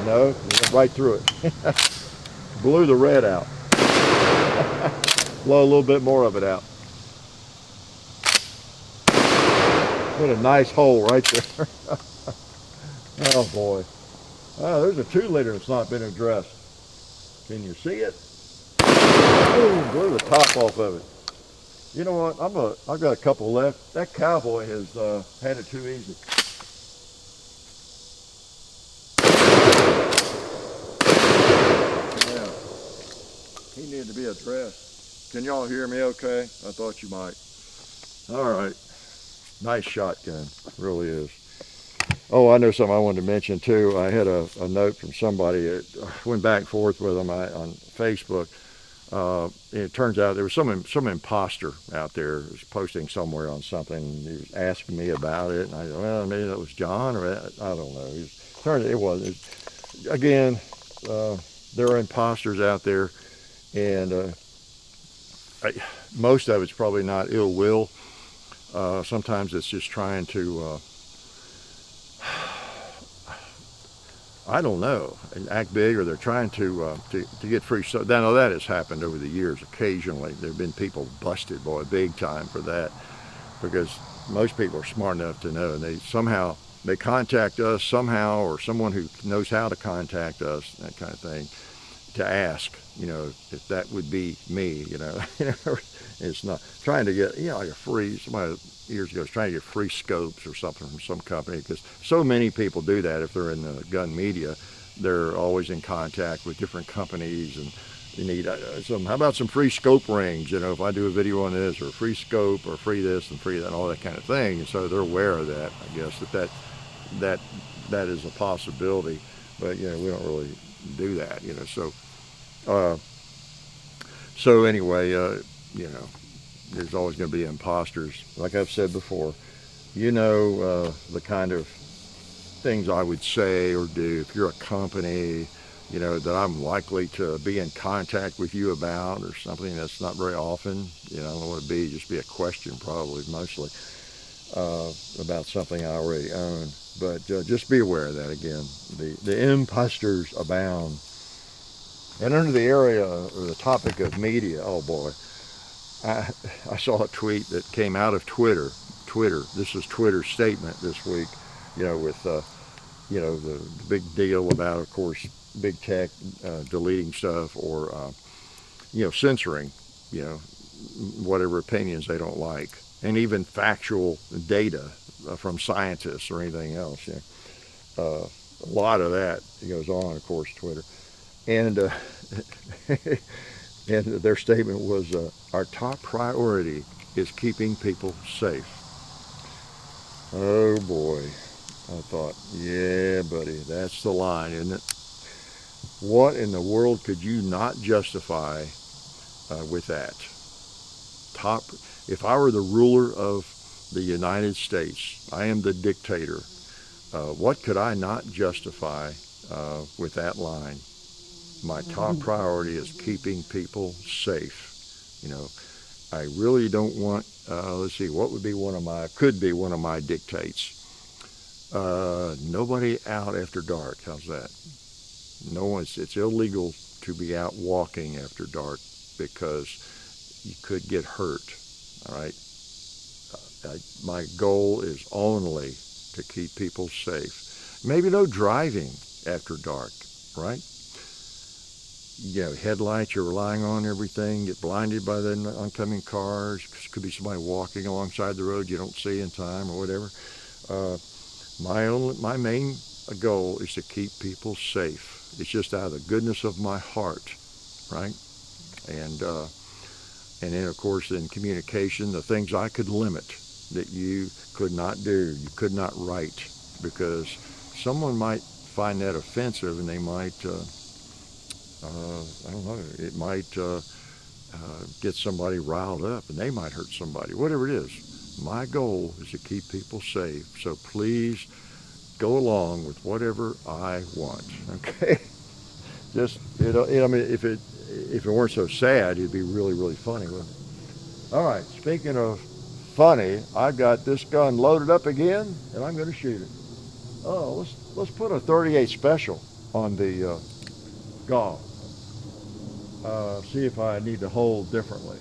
No, it went right through it. Blew the red out. Blow a little bit more of it out. What a nice hole right there. Oh boy. Oh, there's a 2-liter that's not been addressed. Can you see it? Boom, blew the top off of it. You know what? I've got a couple left. That cowboy has had it too easy. Yeah. He needed to be addressed. Can y'all hear me okay? I thought you might. All right. Nice shotgun, really is. Oh, I know something I wanted to mention too. I had a note from somebody. I went back and forth with them on Facebook. It turns out there was some imposter out there who was posting somewhere on something. He was asking me about it, and I said, well, maybe that was John, or I don't know. It was. Again, there are imposters out there, and most of it's probably not ill will. Sometimes it's just trying to, I don't know, act big, or they're trying to get free stuff. Now that has happened over the years. Occasionally, there have been people busted, boy, big time for that, because most people are smart enough to know, and they contact us somehow, or someone who knows how to contact us, that kind of thing, to ask, if that would be me, It's not trying to get, like a free, somebody years ago was trying to get free scopes or something from some company, because so many people do that. If they're in the gun media, they're always in contact with different companies, and you need how about some free scope rings, if I do a video on this, or a free scope, or free this and free that, and all that kind of thing. And so they're aware of that, I guess, that that is a possibility, but you know, we don't really do that, you know. Uh, so anyway, you know, there's always going to be imposters. Like I've said before, you know, the kind of things I would say or do if you're a company, you know, that I'm likely to be in contact with you about, or something that's not very often, you know, I don't want to be, just be a question probably mostly, about something I already own. But just be aware of that again. The imposters abound. And under the area or the topic of media, oh boy, I saw a tweet that came out of Twitter. This is Twitter's statement this week, you know, with, you know, the big deal about, of course, big tech deleting stuff or, you know, censoring, you know, whatever opinions they don't like, and even factual data from scientists or anything else. You know, a lot of that goes on, of course, Twitter. And and their statement was, our top priority is keeping people safe. Oh boy, I thought, yeah, buddy, that's the line, isn't it? What in the world could you not justify with that? If I were the ruler of the United States, I am the dictator, what could I not justify with that line? My top priority is keeping people safe. You know, I really don't want, let's see, what would be could be one of my dictates. Nobody out after dark. How's that? It's illegal to be out walking after dark because you could get hurt. All right. My goal is only to keep people safe. Maybe no driving after dark, right? You know, headlights you're relying on, everything, get blinded by the oncoming cars. Could be somebody walking alongside the road you don't see in time or whatever. My main goal is to keep people safe. It's just out of the goodness of my heart, right? And then of course in communication, the things I could limit that you could not do, you could not write, because someone might find that offensive and they might, I don't know, it might get somebody riled up and they might hurt somebody, whatever it is. My goal is to keep people safe. So please go along with whatever I want, okay? Just, you know, I mean, if it weren't so sad, it'd be really, really funny, wouldn't it? All right, speaking of funny, I've got this gun loaded up again, and I'm going to shoot it. Oh, let's put a 38 special on the gong. See if I need to hold differently.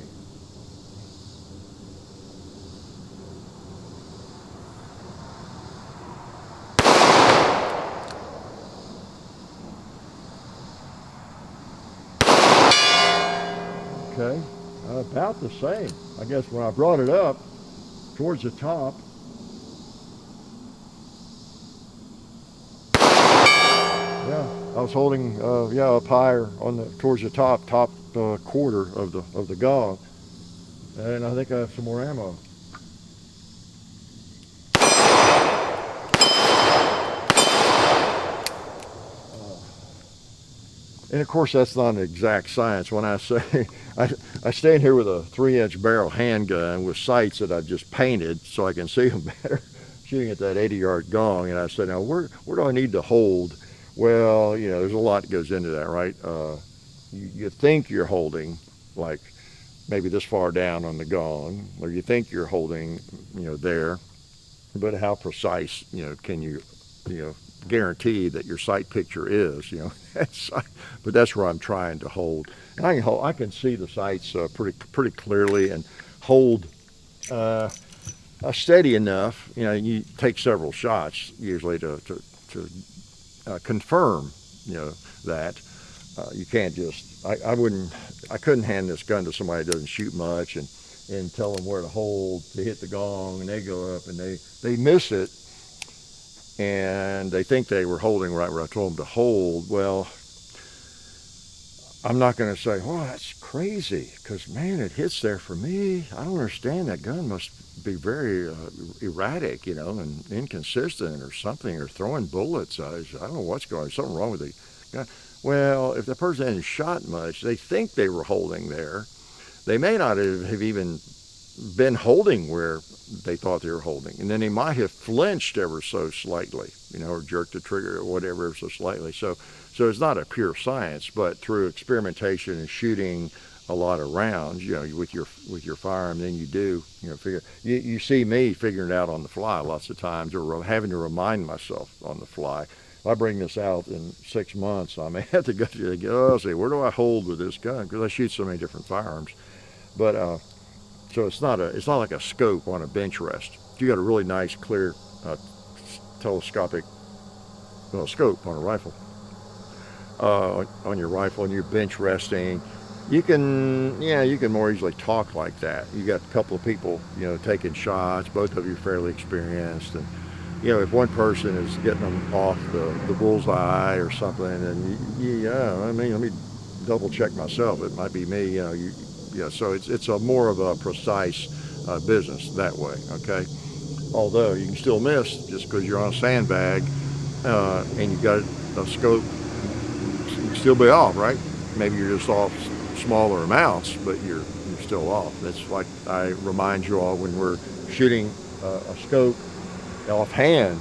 Okay, about the same. I guess when I brought it up towards the top, yeah, I was holding, up higher on towards the top quarter of the gong, and I think I have some more ammo. And of course, that's not an exact science. When I say, I stand here with a 3-inch barrel handgun with sights that I've just painted so I can see them better, shooting at that 80-yard gong. And I said, now where do I need to hold? Well, you know, there's a lot that goes into that, right? You think you're holding, like maybe this far down on the gong, or you think you're holding, you know, there, but how precise, you know, can you guarantee that your sight picture is, you know? But that's where I'm trying to hold. And I can see the sights pretty clearly and hold steady enough. You know, you take several shots usually to confirm, you know, that you can't just. I couldn't hand this gun to somebody that doesn't shoot much and tell them where to hold to hit the gong, and they go up and they miss it. And they think they were holding right where I told them to hold. Well, I'm not going to say, oh, that's crazy, because man, it hits there for me. I don't understand. That gun must be very erratic, and inconsistent or something, or throwing bullets. I don't know what's going on. Something wrong with the gun. Well, if the person hadn't shot much, they think they were holding there. They may not have even been holding where they thought they were holding, and then they might have flinched ever so slightly, or jerked the trigger or whatever ever so slightly. So it's not a pure science, but through experimentation and shooting a lot of rounds, with your firearm, then you do, figure. You see me figuring it out on the fly lots of times, or having to remind myself on the fly. If I bring this out in 6 months, I may have to go to say, where do I hold with this gun? Because I shoot so many different firearms. But so it's not like a scope on a bench rest. You got a really nice, clear, telescopic scope on a rifle. On your rifle, and you're bench resting, you can more easily talk like that. You got a couple of people, taking shots. Both of you are fairly experienced, and if one person is getting them off the bullseye or something, and let me double check myself. It might be me, So it's a more of a precise business that way. Okay, although you can still miss just because you're on a sandbag and you got a scope. You can still be off, right? Maybe you're just off smaller amounts, but you're still off. That's like I remind you all when we're shooting a scope offhand,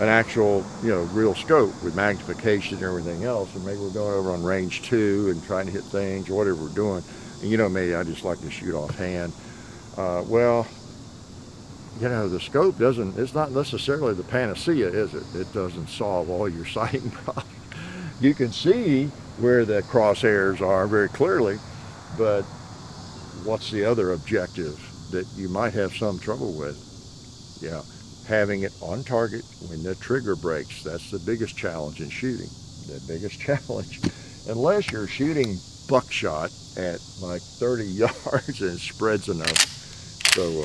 an actual, real scope with magnification and everything else, and maybe we're going over on range 2 and trying to hit things or whatever we're doing. And me, I just like to shoot offhand. The scope it's not necessarily the panacea, is it? It doesn't solve all your sighting problems. You can see where the crosshairs are very clearly, but what's the other objective that you might have some trouble with? Yeah, having it on target when the trigger breaks. That's the biggest challenge in shooting. The biggest challenge, unless you're shooting buckshot at like 30 yards and it spreads enough. So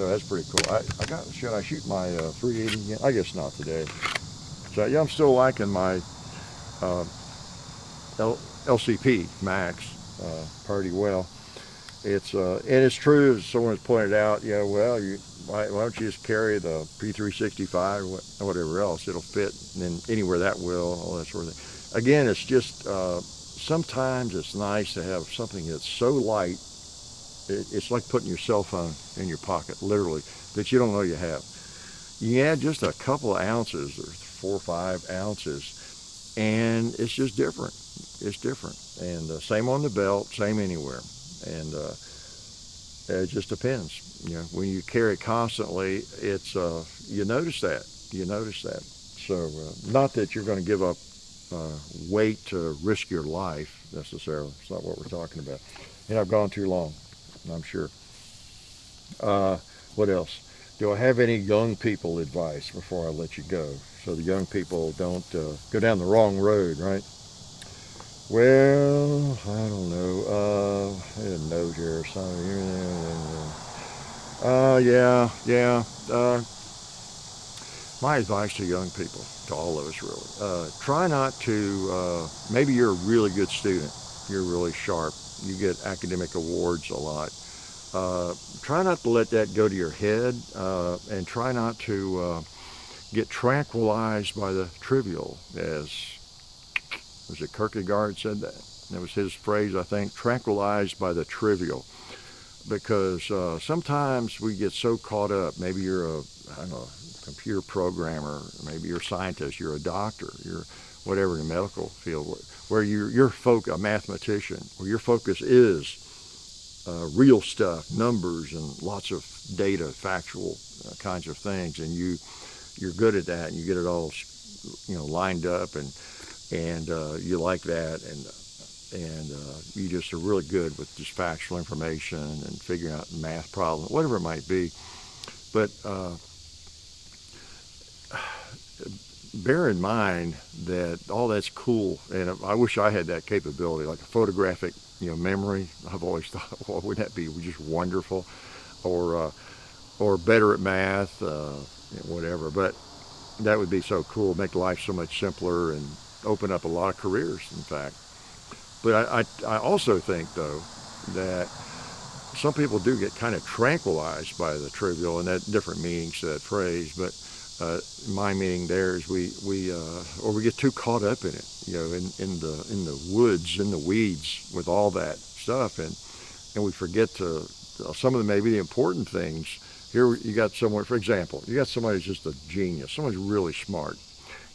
that's pretty cool. Should I shoot my 380 again? I guess not today. So yeah, I'm still liking my LCP Max pretty well. It's and it's true, as someone's pointed out. Why don't you just carry the P365 or whatever else? It'll fit, and then anywhere that will, all that sort of thing. Again, it's just sometimes it's nice to have something that's so light. It's like putting your cell phone in your pocket, literally, that you don't know you have. You add just a couple of ounces or 4 or 5 ounces, and it's just different. It's different. And same on the belt, same anywhere. And it just depends. When you carry it constantly, it's you notice that. So not that you're going to give up weight to risk your life necessarily. It's not what we're talking about. And I've gone too long, I'm sure. What else? Do I have any young people advice before I let you go? So the young people don't go down the wrong road, right? Well, I don't know. I had a note here or something. My advice to young people, to all of us really, try not to, maybe you're a really good student. You're really sharp. You get academic awards a lot. Try not to let that go to your head, and try not to get tranquilized by the trivial, was it Kierkegaard said that? That was his phrase, I think, tranquilized by the trivial. Because sometimes we get so caught up. Maybe you're a computer programmer, maybe you're a scientist, you're a doctor, you're whatever in the medical field, where you're a mathematician, where your focus is real stuff, numbers and lots of data, factual kinds of things, and you're good at that, and you get it all lined up, and you like that, and you just are really good with just factual information and figuring out math problems, whatever it might be. But bear in mind that all that's cool, and I wish I had that capability, like a photographic memory. I've always thought, well, wouldn't that be just wonderful, or better at math, whatever. But that would be so cool, make life so much simpler, and open up a lot of careers, in fact. But I also think, though, that some people do get kind of tranquilized by the trivial, and that different meanings to that phrase. But my meaning there is or we get too caught up in it, in the woods, in the weeds with all that stuff, and we forget to some of the maybe the important things. Here you got someone, for example, you got somebody who's just a genius, someone's really smart,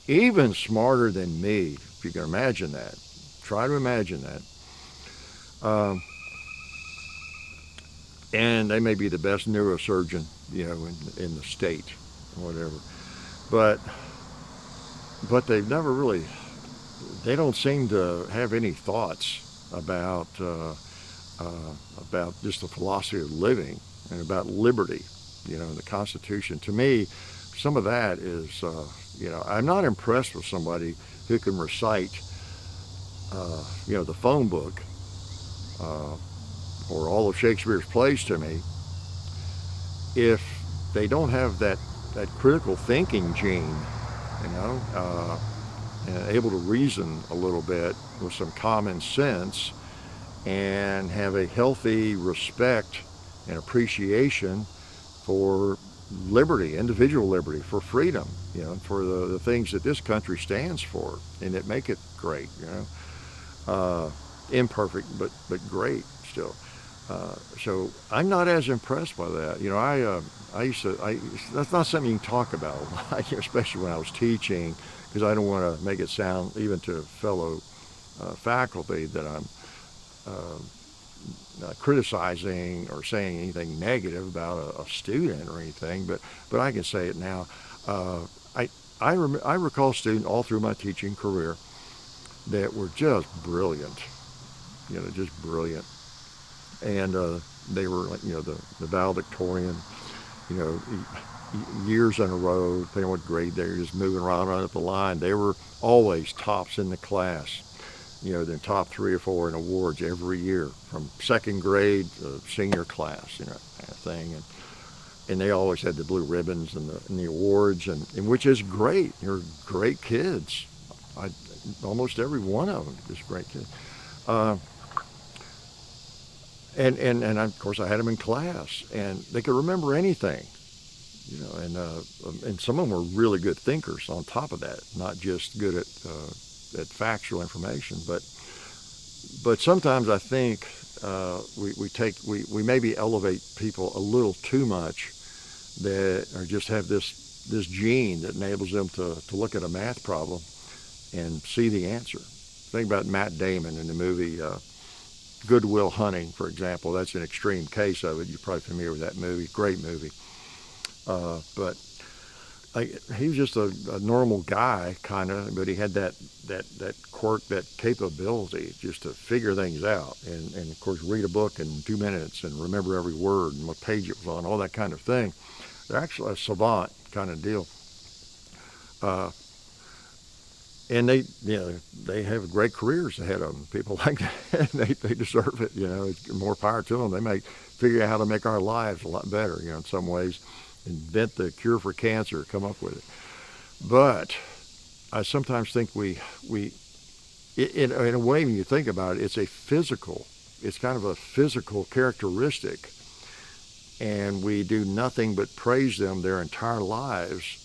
even smarter than me, if you can imagine that. Try to imagine that. And they may be the best neurosurgeon, in the state, or whatever. But they've never really, they don't seem to have any thoughts about just the philosophy of living and about liberty, the Constitution. To me, some of that is, I'm not impressed with somebody who can recite, the phone book or all of Shakespeare's plays to me if they don't have that critical thinking gene, and able to reason a little bit with some common sense and have a healthy respect and appreciation for liberty, individual liberty, for freedom, for the things that this country stands for and that make it great, imperfect, but great still. So I'm not as impressed by that. That's not something you can talk about a lot, especially when I was teaching, because I don't want to make it sound, even to fellow faculty, that I'm criticizing or saying anything negative about a student or anything, but I can say it now. I recall students all through my teaching career that were just brilliant, just brilliant. And they were like, the valedictorian, years in a row, depending on what grade they were, just moving right up the line. They were always tops in the class, the top 3 or 4 in awards every year, from second grade to senior class, kind of thing. And they always had the blue ribbons and the awards, and which is great. They're great kids. Almost every one of them is great kids. And of course I had them in class, and they could remember anything, and some of them were really good thinkers on top of that, not just good at factual information, but sometimes I think we maybe elevate people a little too much, that or just have this gene that enables them to look at a math problem and see the answer. Think about Matt Damon in the movie Good Will Hunting, for example. That's an extreme case of it. You're probably familiar with that movie. Great movie. But he was just a normal guy, kind of, but he had that quirk, that capability just to figure things out. And of course, read a book in 2 minutes and remember every word and what page it was on, all that kind of thing. They're actually a savant kind of deal. And they have great careers ahead of them. People like that, they deserve it. It's more power to them. They may figure out how to make our lives a lot better. In some ways, invent the cure for cancer, come up with it. But I sometimes think in a way, when you think about it, it's kind of a physical characteristic, and we do nothing but praise them their entire lives,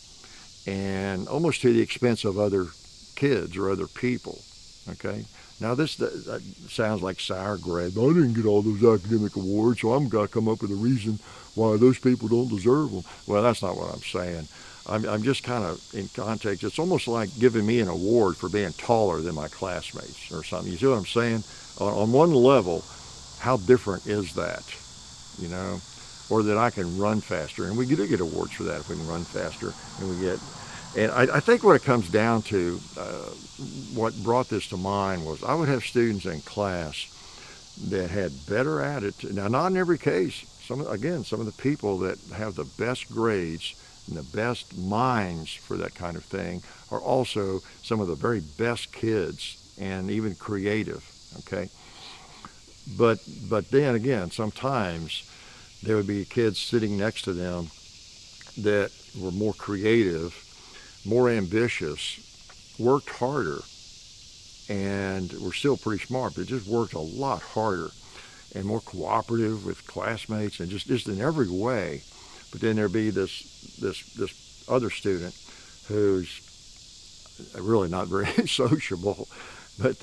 and almost to the expense of other kids or other people. Okay, now this sounds like sour grapes. I didn't get all those academic awards, so I'm going to come up with a reason why those people don't deserve them. Well, that's not what I'm saying. I'm just kind of in context. It's almost like giving me an award for being taller than my classmates or something. You see what I'm saying? On one level, how different is that? Or that I can run faster, and we do get awards for that if we can run faster, and I think what it comes down to, what brought this to mind was I would have students in class that had better attitude. Now, not in every case. Some of the people that have the best grades and the best minds for that kind of thing are also some of the very best kids and even creative. Okay, but then again, sometimes there would be kids sitting next to them that were more creative, more ambitious, worked harder, and were still pretty smart, but just worked a lot harder and more cooperative with classmates and just in every way. But then there'd be this other student who's really not very sociable, but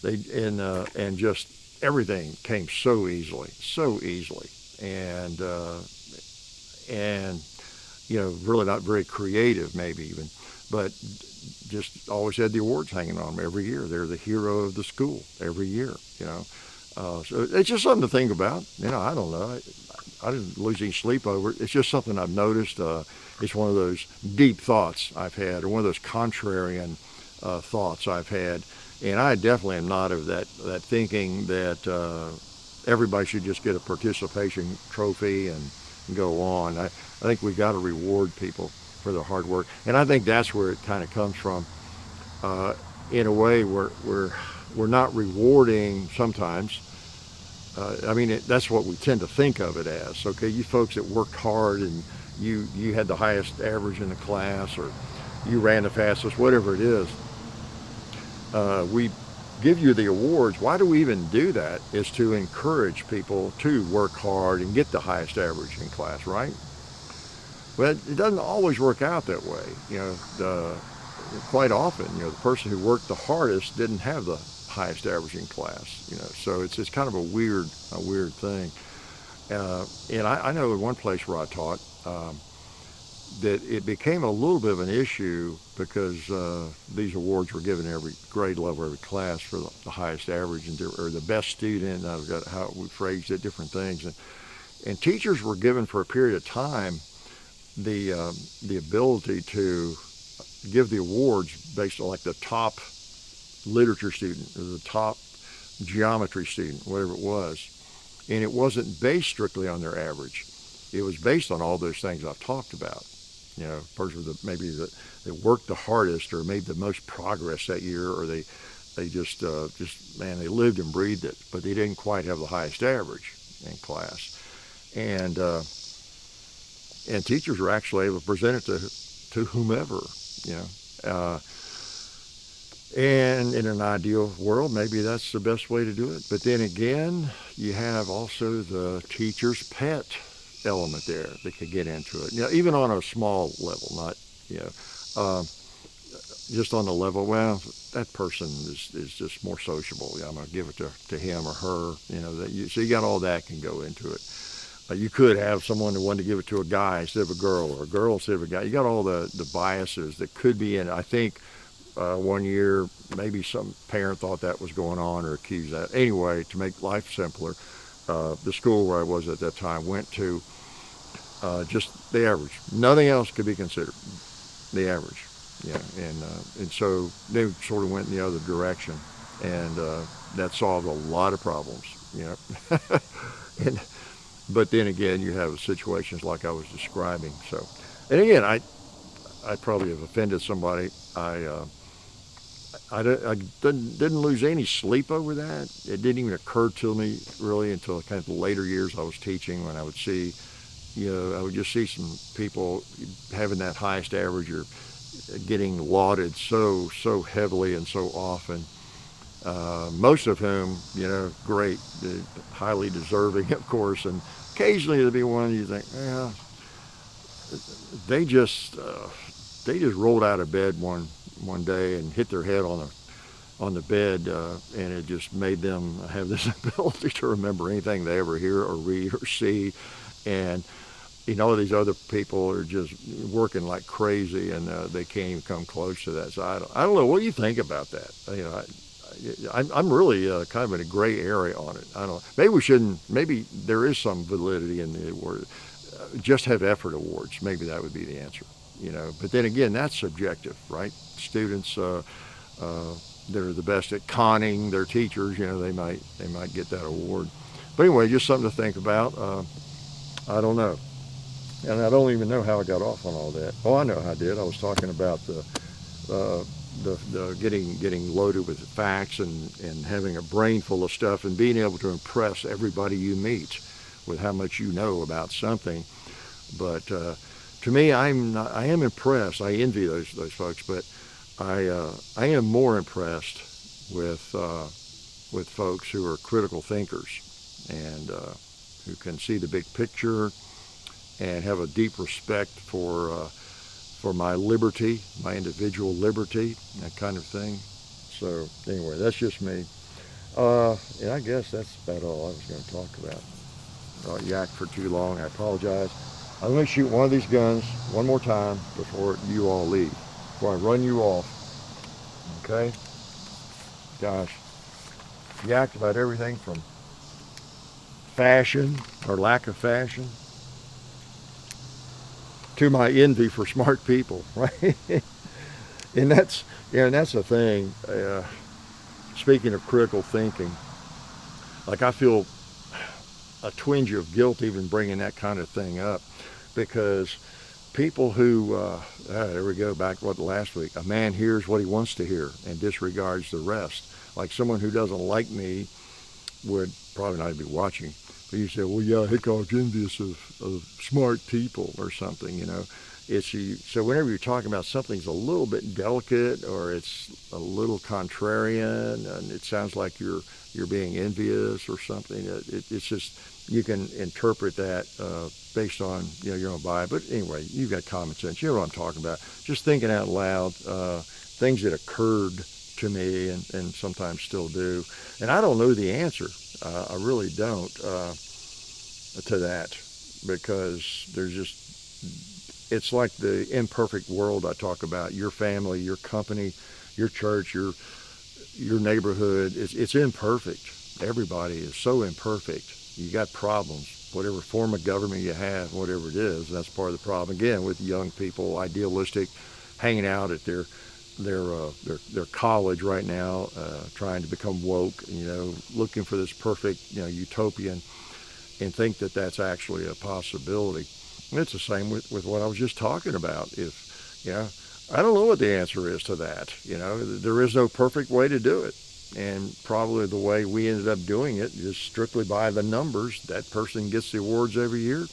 and just everything came so easily, and really not very creative, maybe even, but just always had the awards hanging on them every year. They're the hero of the school every year, So it's just something to think about. I don't know. I didn't lose any sleep over it. It's just something I've noticed. It's one of those deep thoughts I've had, or one of those contrarian thoughts I've had. And I definitely am not of that thinking that everybody should just get a participation trophy and go on. I think we got to reward people for their hard work, and I think that's where it kind of comes from. In a way, we're not rewarding sometimes. That's what we tend to think of it as. Okay, you folks that worked hard and you had the highest average in the class, or you ran the fastest, whatever it is. We give you the awards. Why do we even do that? Is to encourage people to work hard and get the highest average in class, right? But it doesn't always work out that way. Quite often, the person who worked the hardest didn't have the highest average in class. So it's kind of a weird thing. And I know in one place where I taught that it became a little bit of an issue because these awards were given every grade level, every class for the highest average or the best student. I've got how we phrased it, different things, and teachers were given for a period of time the ability to give the awards based on like the top literature student or the top geometry student, whatever it was, and it wasn't based strictly on their average. It was based on all those things I've talked about. Person that worked the hardest or made the most progress that year, or they just they lived and breathed it, but they didn't quite have the highest average in class, and teachers were actually able to present it to whomever, and in an ideal world, maybe that's the best way to do it. But then again, you have also the teacher's pet element there that could get into it. Even on a small level, not just on the level. Well, that person is just more sociable. I'm going to give it to him or her. So you got all that can go into it. You could have someone that wanted to give it to a guy instead of a girl, or a girl instead of a guy. You got all the biases that could be in it. I think one year maybe some parent thought that was going on or accused that. Anyway, to make life simpler, the school where I was at that time went to just the average. Nothing else could be considered. The average. And so they sort of went in the other direction, and that solved a lot of problems. But then again, you have situations like I was describing. So, and again, I probably have offended somebody. I didn't lose any sleep over that. It didn't even occur to me really until kind of the later years I was teaching, when I would see, I would just see some people having that highest average or getting lauded so heavily and so often. Most of whom, great, highly deserving, of course, and occasionally there'd be one you think, they just rolled out of bed one day and hit their head on the bed, and it just made them have this ability to remember anything they ever hear or read or see, and these other people are just working like crazy, and they can't even come close to that. So I don't know. What do you think about that? I'm really kind of in a gray area on it. I don't know. Maybe we shouldn't. Maybe there is some validity in the award. Just have effort awards. Maybe that would be the answer. But then again, that's subjective, right? Students, they're the best at conning their teachers. They might get that award. But anyway, just something to think about. I don't know. And I don't even know how I got off on all that. Oh, I know how I did. I was talking about the getting loaded with facts and having a brain full of stuff and being able to impress everybody you meet with how much you know about something. But to me, I am impressed. I envy those folks, but I am more impressed with folks who are critical thinkers and who can see the big picture and have a deep respect for my liberty, my individual liberty, that kind of thing. So anyway, that's just me. And I guess that's about all I was going to talk about. I yacked for too long. I apologize. I'm going to shoot one of these guns one more time before you all leave, before I run you off. Okay? Gosh, yacked about everything from fashion or lack of fashion to my envy for smart people, right? and that's the thing. Speaking of critical thinking, like I feel a twinge of guilt even bringing that kind of thing up, because people who, there we go, back to what last week, a man hears what he wants to hear and disregards the rest. Like someone who doesn't like me would probably not be watching. But you say, well, yeah, Hickok's envious of smart people or something, you know. So whenever you're talking about something's a little bit delicate or it's a little contrarian and it sounds like you're being envious or something, it's just, you can interpret that based on your own bias. But anyway, you've got common sense. You know what I'm talking about. Just thinking out loud, things that occurred to me and sometimes still do. And I don't know the answer. I really don't to that, because there's just, it's like the imperfect world I talk about. Your family, your company, your church, your neighborhood, it's imperfect. Everybody is so imperfect. You got problems, whatever form of government you have, whatever it is. That's part of the problem. Again, with young people, idealistic, hanging out at their college right now, trying to become woke, looking for this perfect, utopian, and think that that's actually a possibility. And it's the same with what I was just talking about. I don't know what the answer is to that. There is no perfect way to do it. And probably the way we ended up doing it is strictly by the numbers. That person gets the awards every year.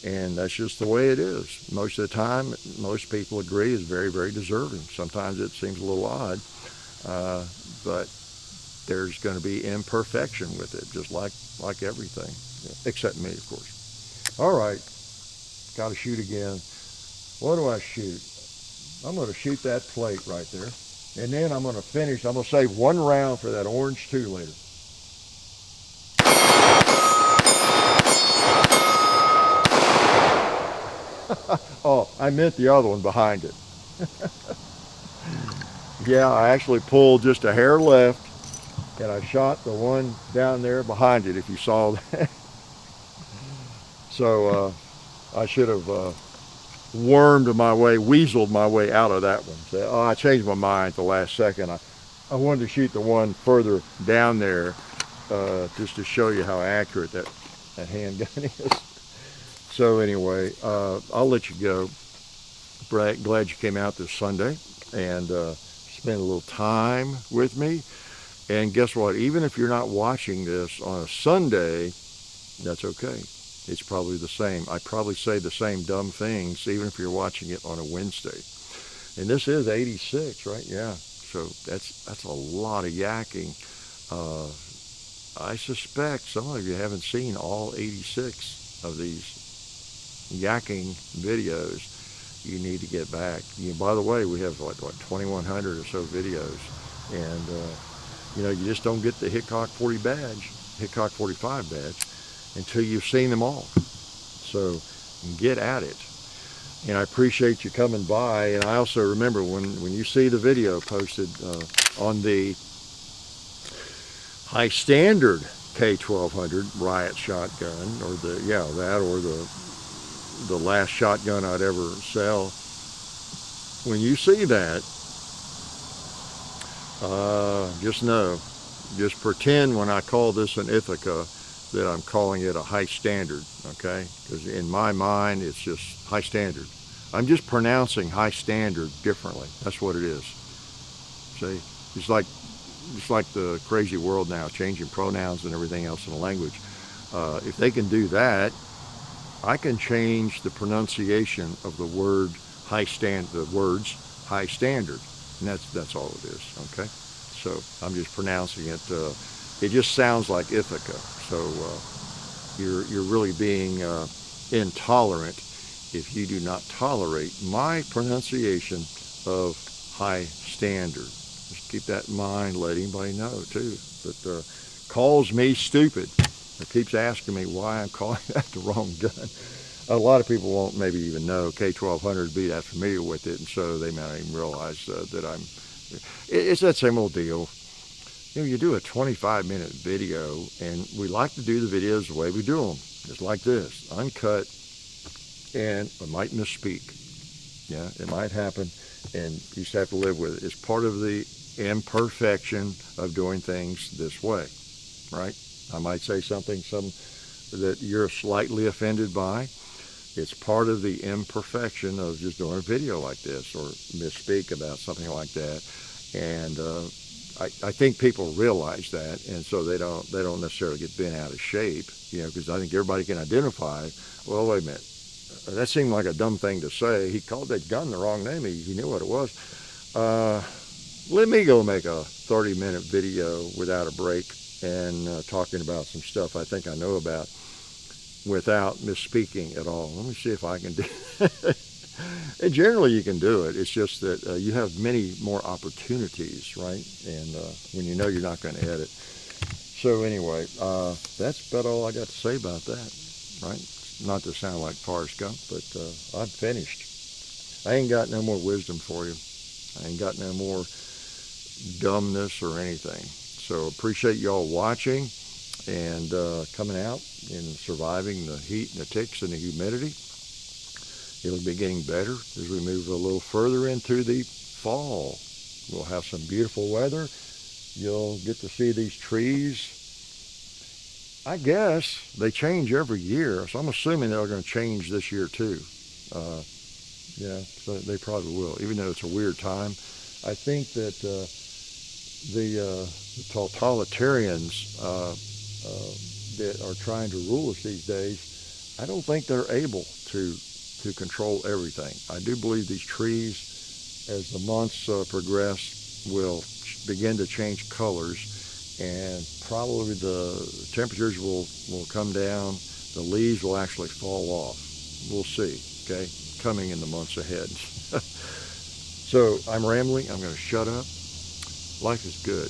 And that's just the way it is. Most of the time, most people agree is very, very deserving. Sometimes it seems a little odd, but there's going to be imperfection with it, just like everything, except me, of course. All right, got to shoot again. What do I shoot? I'm going to shoot that plate right there, and then I'm going to finish. I'm going to save one round for that orange 2 liter. Oh, I meant the other one behind it. Yeah, I actually pulled just a hair left, and I shot the one down there behind it, if you saw that. So I should have weaseled my way out of that one. So, I changed my mind at the last second. I wanted to shoot the one further down there just to show you how accurate that handgun is. So anyway, I'll let you go. Glad you came out this Sunday and spent a little time with me. And guess what? Even if you're not watching this on a Sunday, that's okay. It's probably the same. I probably say the same dumb things even if you're watching it on a Wednesday. And this is 86, right? Yeah. So that's a lot of yakking. I suspect some of you haven't seen all 86 of these yakking videos. You need to get back. By the way, we have what 2,100 or so videos, and you just don't get the Hickok 45 badge until you've seen them all. So get at it. And I appreciate you coming by. And I also remember when you see the video posted on the high standard K1200 Riot shotgun, or the last shotgun I'd ever sell. When you see that, just pretend when I call this an Ithaca that I'm calling it a high standard, okay? Because in my mind, it's just high standard. I'm just pronouncing high standard differently. That's what it is. See, it's like the crazy world now, changing pronouns and everything else in the language. If they can do that, I can change the pronunciation of the word high standard, the words high standard, and that's all it is. Okay, So I'm just pronouncing it. It just sounds like Ithaca. So you're really being intolerant if you do not tolerate my pronunciation of high standard. Just keep that in mind. Let anybody know too. But calls me stupid. It keeps asking me why I'm calling that the wrong gun. A lot of people won't maybe even know K1200, be that familiar with it, and so they may not even realize that it's that same old deal. You know, you do a 25-minute video, and we like to do the videos the way we do them, just like this, uncut, and I might misspeak. Yeah, it might happen, and you just have to live with it. It's part of the imperfection of doing things this way, right? I might say something that you're slightly offended by. It's part of the imperfection of just doing a video like this or misspeak about something like that. And I think people realize that, and so they don't necessarily get bent out of shape, because I think everybody can identify, well, wait a minute, that seemed like a dumb thing to say. He called that gun the wrong name. He knew what it was. Let me go make a 30-minute video without a break and talking about some stuff I think I know about without misspeaking at all. Let me see if I can do it. And generally you can do it. It's just that you have many more opportunities, right? And when you know you're not going to edit. So anyway, that's about all I got to say about that, right? Not to sound like Forrest Gump, but I'm finished. I ain't got no more wisdom for you. I ain't got no more dumbness or anything. So appreciate y'all watching and coming out and surviving the heat and the ticks and the humidity. It'll be getting better as we move a little further into the fall. We'll have some beautiful weather. You'll get to see these trees. I guess they change every year, so I'm assuming they're going to change this year too. Yeah, so they probably will, even though it's a weird time. I think that the totalitarians that are trying to rule us these days, I don't think they're able to control everything. I do believe these trees, as the months progress, will begin to change colors, and probably the temperatures will come down. The leaves will actually fall off. We'll see, okay, coming in the months ahead. So I'm rambling. I'm going to shut up. Life is good.